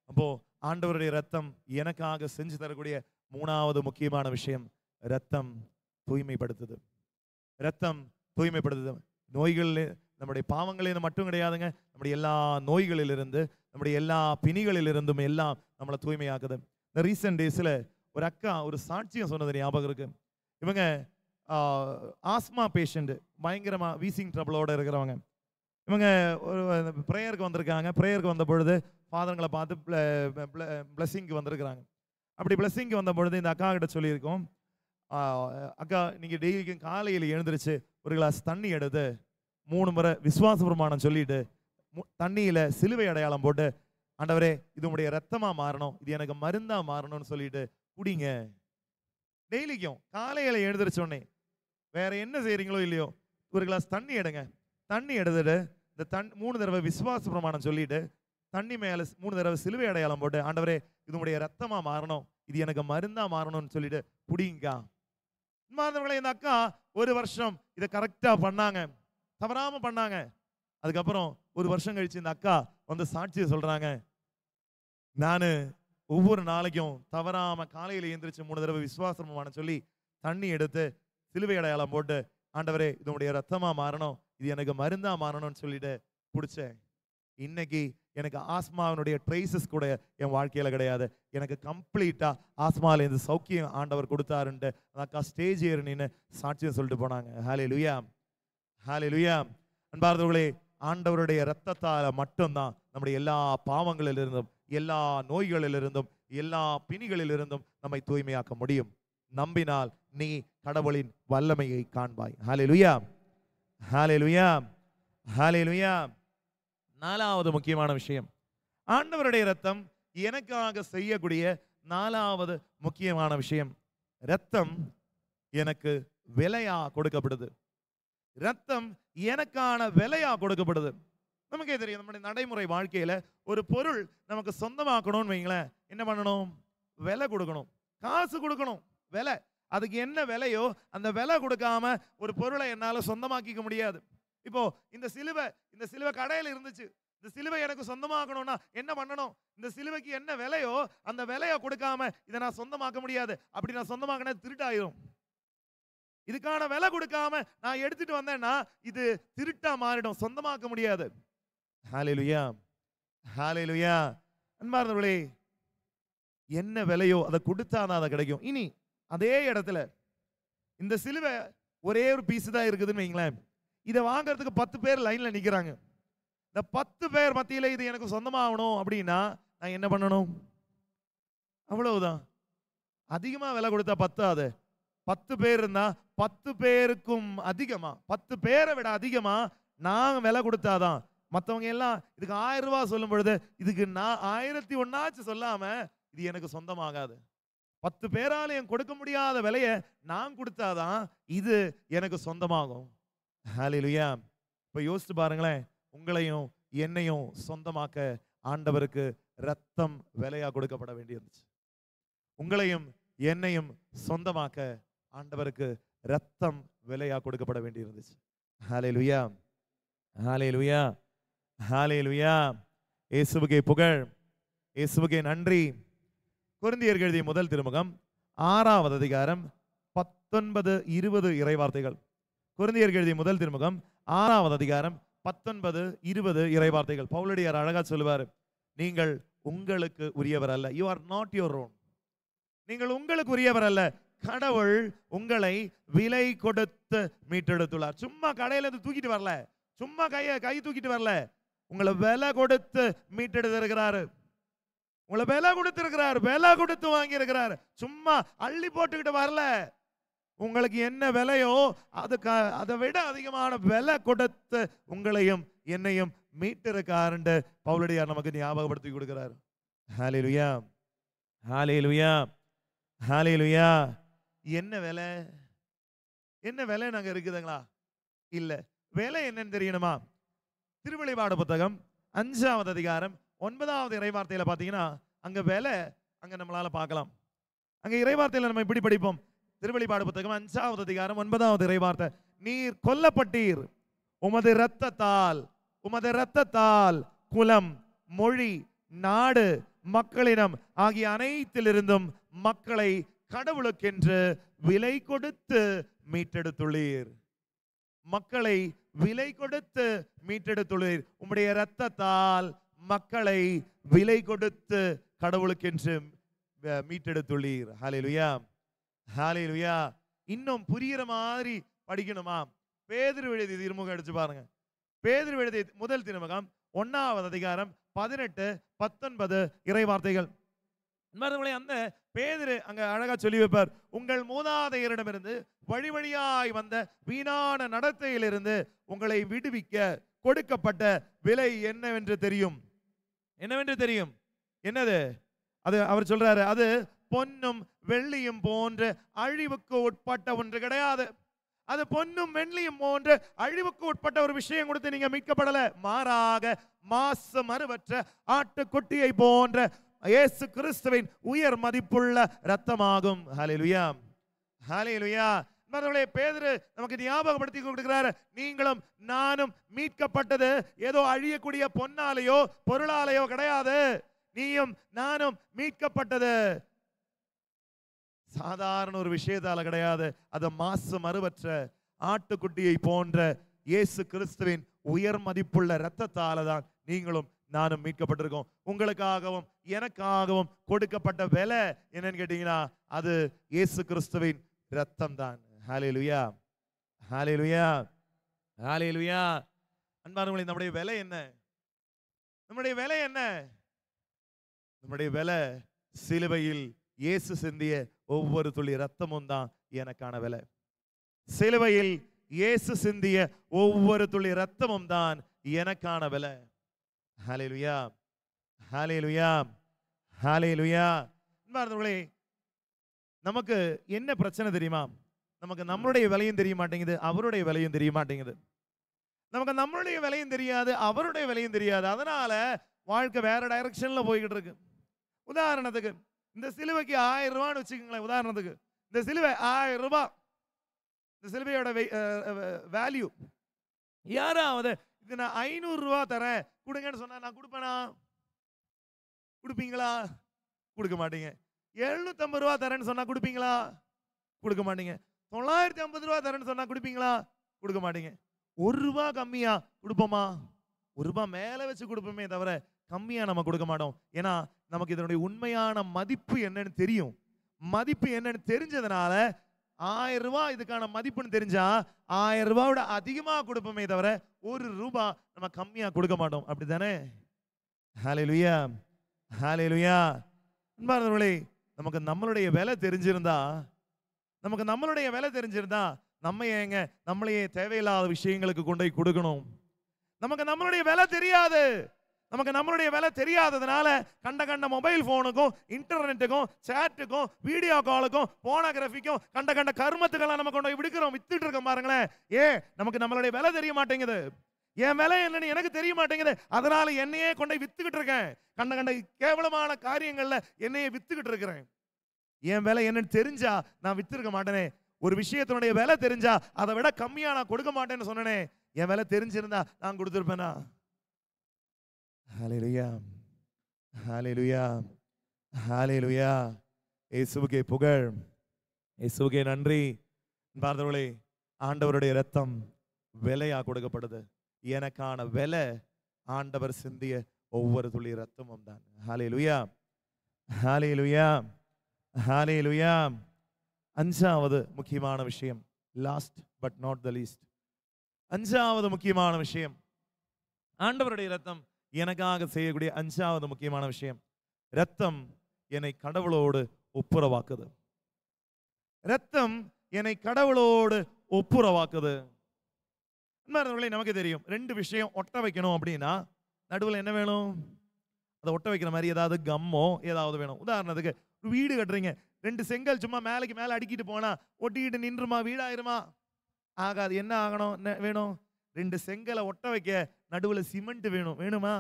அப்போ ஆண்டவருடைய ரத்தம் எனக்காக செஞ்சு தரக்கூடிய மூணாவது முக்கியமான விஷயம், ரத்தம் தூய்மைப்படுத்துது. ரத்தம் தூய்மைப்படுத்துது. நோய்கள், நம்முடைய பாவங்களில் மட்டும் கிடையாதுங்க, நம்முடைய எல்லா நோய்களிலிருந்து, நம்முடைய எல்லா பிணிகளிலிருந்தும் எல்லாம் நம்மளை தூய்மையாக்குது. இந்த ரீசெண்ட் டேஸில் ஒரு அக்கா ஒரு சாட்சியம் சொன்னது ஞாபகம் இருக்கு. இவங்க ஆஸ்மா பேஷண்ட், பயங்கரமா வீசிங் ட்ரபிளோட இருக்கிறவங்க. இவங்க ஒரு ப்ரேயருக்கு வந்திருக்காங்க. ப்ரேயருக்கு வந்த பொழுது ஃபாதருங்களை பார்த்து பிளஸ்ஸிங்க்கு வந்திருக்கிறாங்க. அப்படி பிளஸ்ஸிங்க்கு வந்த பொழுது இந்த அக்கா கிட்ட சொல்லியிருக்கோம், அக்கா நீங்கள் டெய்லிக்கும் காலையில் எழுந்திரிச்சு ஒரு கிளாஸ் தண்ணி எடுத்து 3 முறை விசுவாச பிரமாணம் சொல்லிட்டு தண்ணியில் சிலுவை அடையாளம் போட்டு, ஆண்டவரே இது உங்களுடைய ரத்தமா மாறணும், இது எனக்கு மருந்தா மாறணும்னு சொல்லிட்டு குடிங்க. டெய்லிக்கும் காலையில் எழுந்திரிச்சோடனே வேற என்ன செய்யறீங்களோ இல்லையோ ஒரு கிளாஸ் தண்ணி எடுங்க. தண்ணி எடுத்துட்டு இந்த 3 தடவை விசுவாச பிரமாணம் சொல்லிட்டு தண்ணி மேல 3 தடவை சிலுவை அடையாளம் போட்டு, ஆண்டவரே இது உங்களுடைய ரத்தமா மாறணும், இது எனக்கு மருந்தா மாறணும்னு சொல்லிட்டு குடிங்க. இந்த அக்கா 1 வருஷம் இதை கரெக்டா பண்ணாங்க, தவறாம பண்ணாங்க. அதுக்கப்புறம் 1 வருஷம் கழிச்சு இந்த அக்கா வந்து சாட்சியை சொல்றாங்க, நானு ஒவ்வொரு நாளைக்கும் தவறாம காலையில எழுந்திரிச்சு 3 தடவை விசுவாச பிரமாணம் சொல்லி தண்ணி எடுத்து சிலுவை அடையாளம் போட்டு, ஆண்டவரே இது உங்களுடைய ரத்தமா மாறணும், இது எனக்கு மருந்தா மாறணும்னு சொல்லிட்டு குடிச்சேன். இன்னைக்கு எனக்கு ஆஸ்மாவினுடைய ட்ரேசஸ் கூட என் வாழ்க்கையில கிடையாது. எனக்கு கம்ப்ளீட்டா ஆஸ்மால இருந்து சௌக்கியம் ஆண்டவர் கொடுத்தாருன்ட்டு அந்த அக்கா ஸ்டேஜ் ஏறின்னு சாட்சியம் சொல்லிட்டு போனாங்க. ஹல்லேலூயா, ஹல்லேலூயா. அன்பார்ந்தவர்களே, ஆண்டவருடைய ரத்தத்தால மட்டும்தான் நம்முடைய எல்லா பாவங்களிலிருந்தும், எல்லா நோய்களிலிருந்தும், எல்லா பிணிகளிலிருந்தும் நம்மை தூய்மையாக்க முடியும். நம்பினால் நீ கடவுளின் வல்லமையை காண்பாய். ஹல்லேலூயா, ஹல்லேலூயா, ஹல்லேலூயா. நாலாவது முக்கியமான விஷயம், ஆண்டவருடைய இரத்தம் எனக்காக செய்யக்கூடிய நாலாவது முக்கியமான விஷயம், இரத்தம் எனக்கு விலையா கொடுக்கப்படுது. இரத்தம் எனக்கான விலையா கொடுக்கப்படுது. நமக்கே தெரியும், நம்முடைய நடைமுறை வாழ்க்கையில ஒரு பொருள் நமக்கு சொந்தமாக்கணும்னு வைங்களேன், என்ன பண்ணணும்? விலை கொடுக்கணும், காசு கொடுக்கணும், விலை. அதுக்கு என்ன விலையோ அந்த விலை கொடுக்காம ஒரு பொருளை என்னால சொந்தமாக்கிக்க முடியாது. இப்போ இந்த சிலுவை கடையில் இருந்துச்சு, இந்த சிலுவை எனக்கு சொந்தமாக்கணும்னா என்ன பண்ணணும்? இந்த சிலுவைக்கு என்ன விலையோ அந்த விலையை கொடுக்காம இதை நான் சொந்தமாக்க முடியாது. அப்படி நான் சொந்தமாக்கினா திருட்டாயிரும். இதுக்கான விலை கொடுக்காம நான் எடுத்துட்டு வந்தேன்னா இது திருட்டா மாறிடும், சொந்தமாக்க முடியாது. ஹல்லேலூயா, ஹல்லேலூயா. அன்பார்ந்தவர்களே, என்ன விலையோ அதை கொடுத்தாதான் அதை கிடைக்கும். இனி அதே இடத்துல இந்த சிலுவை ஒரே ஒரு பீஸ் தான் இருக்குதுன்னு வைங்களேன், இதை வாங்கறதுக்கு 10 பேர் லைன்ல நிக்கிறாங்க. இந்த 10 பேர் மத்தியில இது எனக்கு சொந்தமாகணும் அப்படின்னா நான் என்ன பண்ணணும்? அவ்வளவுதான். அதிகமா விலை கொடுத்தா பத்தாது. 10 பேர் இருந்தா 10 பேருக்கும் அதிகமா, 10 பேரை விட அதிகமா நான் விலை கொடுத்தாதான். மற்றவங்க எல்லாம் இதுக்கு 1000 ரூபாய் சொல்லும் பொழுது இதுக்கு நான் 1001 சொல்லாம இது எனக்கு சொந்தமாகாது. 10 பேராலையும் கொடுக்க முடியாத விலையை நான் கொடுத்தாதான் இது எனக்கு சொந்தமாகும். ஹல்லேலூயா. இப்ப யோசிச்சு பாருங்களேன், உங்களையும் என்னையும் சொந்தமாக்க ஆண்டவருக்கு ரத்தம் விலையா கொடுக்கப்பட வேண்டியிருந்துச்சு. உங்களையும் என்னையும் சொந்தமாக்க ஆண்டவருக்கு ரத்தம் விலையா கொடுக்கப்பட வேண்டியிருந்துச்சு. ஹல்லேலூயா, ஹல்லேலூயா, ஹல்லேலூயா. இயேசுவுக்கே புகழ், இயேசுவுக்கே நன்றி. கொரிந்தியருக்கு எழுதிய முதல் திருமுகம் 6வது அதிகாரம் 19, 20 இறைவார்த்தைகள். கொரிந்தியருக்கு எழுதிய முதல் திருமுகம் 6வது அதிகாரம் 19, 20 இறைவார்த்தைகள். பவுலடியார் அழகா சொல்லுவார், நீங்கள் உங்களுக்கு உரியவர் அல்ல. You are not your own. நீங்கள் உங்களுக்கு உரியவர் அல்ல, கடவுள் உங்களை விலை கொடுத்து மீட்டெடுத்துள்ளார். சும்மா கடையில இருந்து தூக்கிட்டு வரல, சும்மா கை தூக்கிட்டு வரல, உங்களை விலை கொடுத்து மீட்டெடுத்து இருக்கிறாரு. உங்களை விலை கொடுத்து இருக்கிறார், விலை கொடுத்து வாங்கி இருக்கிறார். சும்மா அள்ளி போட்டுக்கிட்டு வரல. உங்களுக்கு என்ன விலையோ அதை விட அதிகமான விலை கொடுத்து உங்களையும் என்னையும் மீட்டிருக்காருன்னு பவுலடியார் நமக்கு ஞாபகப்படுத்தி கொடுக்கிறார். ஹல்லேலூயா, ஹல்லேலூயா, ஹல்லேலூயா. என்ன விலை? என்ன விலை நாங்க இருக்குதுங்களா? இல்ல. விலை என்னன்னு தெரியணுமா? திருவெளிப்பாடு புத்தகம் 5வது அதிகாரம் 9வது இறைவார்த்தையில பாத்தீங்கன்னா அங்க விலை அங்க நம்மளால பார்க்கலாம். அங்க இறைவார்த்தையில நம்ம இப்படி படிப்போம். திருவெளிப்பாடு புத்தகம் 5வது அதிகாரம் 9வது இறைவார்த்தை, நீர் கொல்லப்பட்டீர், உமது இரத்தத்தால் குலம், மொழி, நாடு, மக்களிடம் ஆகிய அனைத்திலிருந்தும் மக்களை கடவுளுக்கென்று விலை கொடுத்து மீட்டெடுத்துள்ளீர். மக்களை விலை கொடுத்து மீட்டெடுத்துள்ளீர். உம்முடைய இரத்தத்தால் மக்களை விலை கொடுத்து கடவுளுக்கென்று மீட்டெடுத்துள்ளீர். ஹல்லேலூயா, ஹல்லேலூயா. இன்னும் புரியுற மாதிரி படிக்கணுமா? பேதுரு எழுதிய திருமுகம் எடுத்து பாருங்க. பேதுரு எழுதிய முதல் திருமுகம் 1வது அதிகாரம் 18, 19 இறைவார்த்தைகள். அந்த பேதுரு அங்க அழகா சொல்லி வைப்பார், உங்கள் மூதாதையரிடமிருந்து வழி வழியாய் வந்த வீணான நடத்தையிலிருந்து உங்களை விடுவிக்க கொடுக்கப்பட்ட விலை என்னவென்று தெரியும். என்னவென்று தெரியும்? என்னது அது? அவர் சொல்றாரு, அது பொன்னும் வெள்ளியும் போன்ற அழிவுக்கு உட்பட்ட ஒன்று கிடையாது. அது பொன்னும் வெள்ளியும் போன்ற அழிவுக்கு உட்பட்ட ஒரு விஷயம் கொடுத்து நீங்க மீட்கப்படல. மாறாக மாசு மறுவற்ற ஆட்டுக்குட்டியை போன்ற இயேசு கிறிஸ்துவின் உயர் மதிப்புள்ள இரத்தமாகும். ஹல்லேலூயா, ஹல்லேலூயா. பேதுரு நமக்கு ஞாபகப்படுத்தி கொடுக்கிறார், நீங்களும் நானும் மீட்கப்பட்டது ஏதோ அழியக்கூடிய பொன்னாலேயோ பொருளாலேயோ கிடையாது. நீயும் நானும் மீட்கப்பட்டது சாதாரண ஒரு விஷயத்தால கிடையாது. அது மாசு மறுவற்ற ஆட்டுக்குட்டியை போன்ற இயேசு கிறிஸ்துவின் உயர் மதிப்புள்ள இரத்தத்தால தான் நீங்களும் நானும் மீட்கப்பட்டிருக்கோம். உங்களுக்காகவும் எனக்காகவும் கொடுக்கப்பட்ட விலை என்னன்னு கேட்டீங்கன்னா அது இயேசு கிறிஸ்துவின் இரத்தம் தான். ஹல்லேலூயா, ஹல்லேலூயா, ஹல்லேலூயா. அன்பானவர்களே, நம்முடைய விலை என்ன? நம்முடைய விலை என்ன? நம்முடைய விலை சிலுவையில் இயேசு சிந்திய ஒவ்வொரு துளி ரத்தமும் தான் எனக்கான விலை. சிலுவையில் இயேசு சிந்திய ஒவ்வொரு துளி ரத்தமும் தான் எனக்கான விலை. ஹல்லேலூயா, ஹல்லேலூயா, ஹல்லேலூயா. அன்பார்ந்தவர்களே, நமக்கு என்ன பிரச்சனை தெரியுமா? நமக்கு நம்மளுடைய விலையும் தெரிய மாட்டேங்குது, அவருடைய விலையும் தெரிய மாட்டேங்குது. நமக்கு நம்மளுடைய விலையும் தெரியாது, அவருடைய விலையும் தெரியாது. அதனால வாழ்க்கை வேற டைரக்ஷன்ல போய்கிட்டு இருக்கு. உதாரணத்துக்கு இந்த சிலுவைக்கு 1000 ரூபான்னு வச்சுக்கோங்களேன். உதாரணத்துக்கு இந்த சிலுவை 1000 ரூபாய், இந்த சிலுவையோட வேல்யூ. யாராவது இது நான் 500 ரூபாய் தரேன் கொடுங்கன்னு சொன்னா நான் கொடுப்பேனா? கொடுப்பீங்களா? கொடுக்க மாட்டீங்க. 750 ரூபாய் தரேன்னு சொன்னா கொடுப்பீங்களா? கொடுக்க மாட்டீங்க. 950 ரூபாய் தரேன்னு சொன்னா கொடுப்பீங்களா? கொடுக்க மாட்டீங்க. 1 ரூபாய் கம்மியா கொடுப்போமா? 1 ரூபாய் மேல வச்சு கொடுப்போமே தவிர கம்மியா நம்ம கொடுக்க மாட்டோம். ஏன்னா நமக்கு இதனுடைய உண்மையான மதிப்பு என்னன்னு தெரியும். மதிப்பு என்னன்னு தெரிஞ்சதுனால 1000 ரூபாய் இதுக்கான மதிப்புன்னு தெரிஞ்சா 1000 ரூபாயோட அதிகமா கொடுப்போமே தவிர 1 ரூபாய் நம்ம கம்மியா கொடுக்க மாட்டோம். அப்படித்தானே? ஹல்லேலூயா, ஹல்லேலூயா. அன்பார்ந்தவர்களே, நமக்கு நம்மளுடைய விலை தெரிஞ்சிருந்தா நம்ம ஏங்க நம்மளையே தேவையில்லாத விஷயங்களுக்கு கொண்டு போய் கொடுக்கணும்? நமக்கு நம்மளுடைய விலை தெரியாது. நமக்கு நம்மளுடைய விலை தெரியாததுனால கண்ட மொபைல் போனுக்கும், இன்டர்நெட்டுக்கும், சேட்டுக்கும், வீடியோ காலுக்கும், போனோகிராஃபிக்கும், கண்ட கர்மத்துக்கெல்லாம் நம்ம கொண்டு போய் வித்துட்டு இருக்கோம் பாருங்களேன். நமக்கு நம்மளுடைய விலை தெரிய மாட்டேங்குது. என் விலை என்னன்னு எனக்கு தெரிய மாட்டேங்குது. அதனால என்னையே கொண்டு போய் வித்துக்கிட்டு இருக்கேன். கண்ட கேவலமான காரியங்கள்ல என்னையே வித்துக்கிட்டு இருக்கிறேன். என் விலை என்னன்னு தெரிஞ்சா நான் வித்திருக்க மாட்டேனே. ஒரு விஷயத்தினுடைய விலை தெரிஞ்சா அதை விட கம்மியா நான் கொடுக்க மாட்டேன்னு சொன்னனே. என் விலை தெரிஞ்சிருந்தா நான் கொடுத்திருப்பேனா? ஹல்லேலூயா, ஹல்லேலூயா, ஹல்லேலூயா. இயேசுவுக்கே புகழ், இயேசுவுக்கே நன்றி. பார்த்தவர்களே, ஆண்டவருடைய இரத்தம் விலையா கொடுக்கப்படுது. எனக்கான விலை ஆண்டவர் சிந்திய ஒவ்வொரு துளி இரத்தமும் தான். ஹல்லேலூயா, ஹல்லேலூயா, ஹல்லேலூயா. அஞ்சாவது முக்கியமான விஷயம், last but not the least. அஞ்சாவது முக்கியமான விஷயம், ஆண்டவருடைய இரத்தம் எனக்காக செய்யக்கூடிய அஞ்சாவது முக்கியமான விஷயம், இரத்தம் என்னை கடவுளோடு ஒப்புரவாக்குது. இரத்தம் என்னை கடவுளோடு ஒப்புரவாக்குது. நமக்கு தெரியும், 2 விஷயம் ஒட்ட வைக்கணும் அப்படின்னா நடுவில் என்ன வேணும்? அதை ஒட்ட வைக்கிற மாதிரி ஏதாவது கம்மோ ஏதாவது வேணும். உதாரணத்துக்கு ஒரு வீடு கட்டுறீங்க, 2 செங்கல் சும்மா மேலைக்கு மேலே அடிக்கிட்டு போனா ஒட்டிக்கிட்டு நின்றுமா? வீடாயிருமா? ஆகாது. என்ன ஆகணும்? வேணும் 2 செங்கலை ஒட்ட வைக்க நடுவில் சிமெண்ட் வேணும். வேணுமா?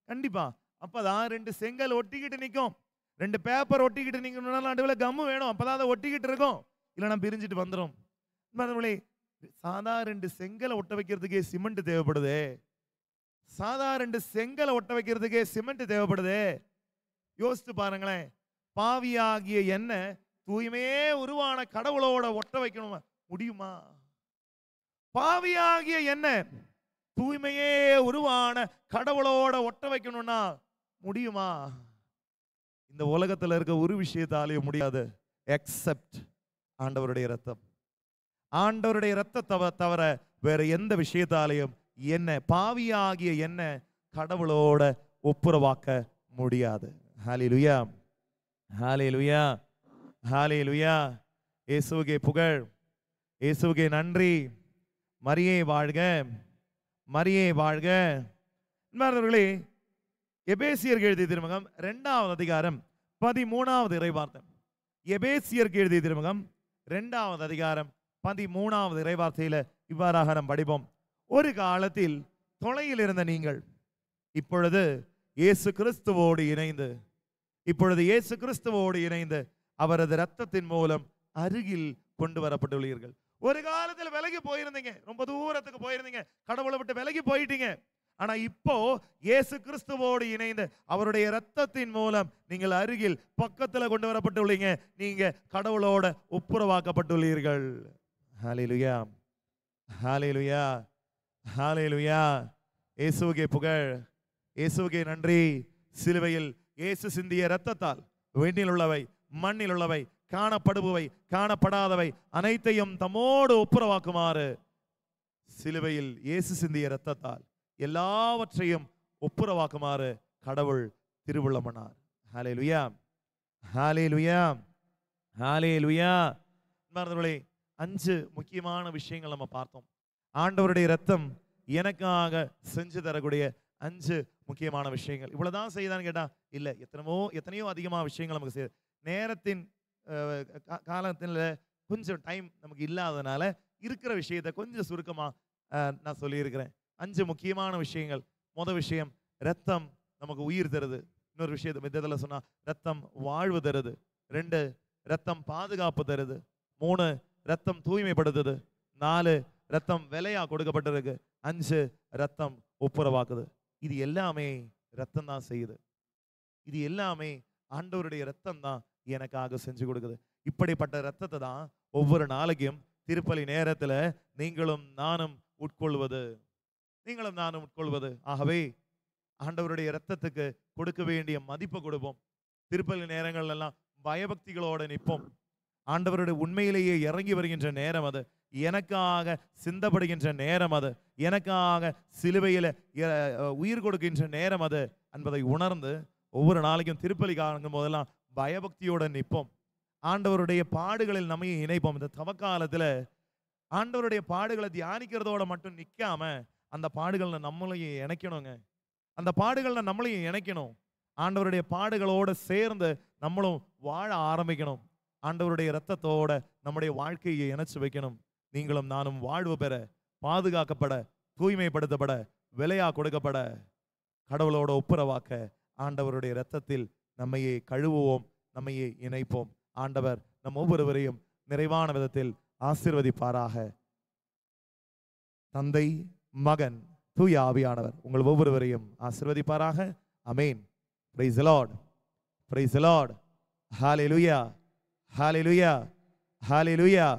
கண்டிப்பா. அப்பதான் 2 செங்கல் ஒட்டிக்கிட்டு நிற்கும். 2 பேப்பர் ஒட்டிக்கிட்டு நிற்கணும்னா நடுவில் கம்மு வேணும். அப்பதான் அதை ஒட்டிக்கிட்டு இருக்கும். இல்லைன்னா பிரிஞ்சுட்டு வந்துடும். சாதா 2 செங்கலை ஒட்ட வைக்கிறதுக்கே சிமெண்ட் தேவைப்படுது. சாதா 2 செங்கலை ஒட்ட வைக்கிறதுக்கே சிமெண்ட் தேவைப்படுது. யோசித்து பாருங்களேன். பாவியாகிய என்ன தூய்மையே உருவான கடவுளோட ஒட்ட வைக்கணும் முடியுமா? பாவியாகிய என்ன தூய்மையே உருவான கடவுளோட ஒட்ட வைக்கணும்னா முடியுமா? இந்த உலகத்தில் இருக்க ஒரு விஷயத்தாலேயும் முடியாது, எக்ஸெப்ட் ஆண்டவருடைய இரத்தம். ஆண்டவருடைய இரத்தத்தை தவிர வேற எந்த விஷயத்தாலேயும் என்ன பாவியாகிய என்ன கடவுளோட ஒப்புரவாக்க முடியாது. ஹல்லேலூயா, ஹல்லேலூயா, ஹல்லேலூயா. இயேசுவுக்கே புகழ், இயேசுவுக்கே நன்றி. மரியே வாழ்க, மரியே வாழ்க. அன்பார்ந்தவர்களே, எபேசியருக்கு எழுதிய திருமுகம் 2வது அதிகாரம் 13வது இறைவார்த்தை. எபேசியருக்கு எழுதிய திருமுகம் 2வது அதிகாரம் 13வது இறைவார்த்தையில இவ்வாறாக நாம் படிப்போம். ஒரு காலத்தில் தொலையில் இருந்த நீங்கள் இப்பொழுது இயேசு கிறிஸ்துவோடு இணைந்து அவரது இரத்தத்தின் மூலம் அருகில் கொண்டு வரப்பட்டுள்ளீர்கள். ஒரு காலத்தில் விலகி போயிருந்தீங்க, ரொம்ப தூரத்துக்கு போயிருந்தீங்க, கடவுளை விட்டு விலகி போயிட்டீங்க. ஆனா இப்போ இயேசு கிறிஸ்துவோடு இணைந்து அவருடைய இரத்தத்தின் மூலம் நீங்கள் அருகில் பக்கத்துல கொண்டு வரப்பட்டுள்ளீங்க. நீங்க கடவுளோட ஒப்புரவாக்கப்பட்டுள்ளீர்கள். ஹல்லேலூயா, ஹல்லேலூயா, ஹல்லேலூயா. இயேசுவுக்கே புகழ், இயேசுவுக்கே நன்றி. சிலுவையில் இயேசு சிந்திய இரத்தத்தால் விண்ணில் உள்ளவை, மண்ணில் உள்ளவை, காணப்படுபவை, காணப்படாதவை அனைத்தையும் தம்மோடு ஒப்புரவாக்குமாறு சிலுவையில் இயேசு சிந்திய இரத்தத்தால் எல்லாவற்றையும் ஒப்புரவாக்குமாறு கடவுள் திருவுள்ளமனார். ஹல்லேலூயா, ஹalleluya, ஹalleluya. அன்பார்ந்தவர்களே, 5 முக்கியமான விஷயங்கள் நம்ம பார்த்தோம். ஆண்டவருடைய இரத்தம் எனக்காக செஞ்சு தரக்கூடிய 5 முக்கியமான விஷயங்கள். இவ்வளவுதான் செய்தான்னு கேட்டா இல்ல, எத்தனையோ அதிகமான விஷயங்கள் நமக்கு செய்ய நேரத்தின் காலத்தில் கொஞ்சம் டைம் நமக்கு இல்லாதனால இருக்கிற விஷயத்தை கொஞ்சம் சுருக்கமா நான் சொல்லியிருக்கிறேன். 5 முக்கியமான விஷயங்கள். முதல் விஷயம், ரத்தம் நமக்கு உயிர் தருது. இன்னொரு விஷயத்தை மித்தத்தில் சொன்னா, ரத்தம் வாழ்வு தருது. 2, ரத்தம் பாதுகாப்பு தருது. 3, ரத்தம் தூய்மைப்படுத்துது. 4, ரத்தம் விலையா கொடுக்கப்பட்டிருக்கு. 5, ரத்தம் ஒப்புரவாக்குது. இது எல்லாமே ரத்தம் தான் செய்யுது. இது எல்லாமே ஆண்டவருடைய ரத்தம் தான் எனக்காக செஞ்சு கொடுக்குது. இப்படிப்பட்ட ரத்தத்தை தான் ஒவ்வொரு நாளைக்கும் திருப்பலி நேரத்துல நீங்களும் நானும் உட்கொள்வது. ஆகவே ஆண்டவருடைய ரத்தத்துக்கு கொடுக்க வேண்டிய மதிப்பை கொடுப்போம். திருப்பலி நேரங்கள் எல்லாம் பயபக்திகளோட நிற்போம். ஆண்டவருடைய உண்மையிலேயே இறங்கி வருகின்ற நேரம் அது. எனக்காக சிந்தப்படுகின்ற நேரம் அது. எனக்காக சிலுவையில உயிர் கொடுக்கின்ற நேரம் அது என்பதை உணர்ந்து ஒவ்வொரு நாளைக்கும் திருப்பலி காணும் போதெல்லாம் பயபக்தியோட நிற்போம். ஆண்டவருடைய பாடுகளில் நம்ம இணைப்போம். இந்த தவக்காலத்துல ஆண்டவருடைய பாடுகளை தியானிக்கிறதோட மட்டும் நிக்காம அந்த பாடுகளை நம்மளையும் இணைக்கணுங்க. அந்த பாடுகளை நம்மளையும் இணைக்கணும். ஆண்டவருடைய பாடுகளோட சேர்ந்து நம்மளும் வாழ ஆரம்பிக்கணும். ஆண்டவருடைய இரத்தத்தோட நம்முடைய வாழ்க்கையை இணைச்சு வைக்கணும். நீங்களும் நானும் வாழ்வு பெற, பாதுகாக்கப்பட, தூய்மைப்படுத்தப்பட, விலையா கொடுக்கப்பட, கடவுளோட ஒப்புரவாக்க ஆண்டவருடைய இரத்தத்தில் நம்மையே கழுவுவோம், நம்மையே இணைப்போம். ஆண்டவர் நம் ஒவ்வொருவரையும் நிறைவான விதத்தில் ஆசீர்வதிப்பாராக. தந்தை, மகன், தூய ஆவியானவர் உங்கள் ஒவ்வொருவரையும் ஆசீர்வதிப்பாராக. ஆமென். Praise the Lord. Praise the Lord. Hallelujah. Hallelujah. Hallelujah.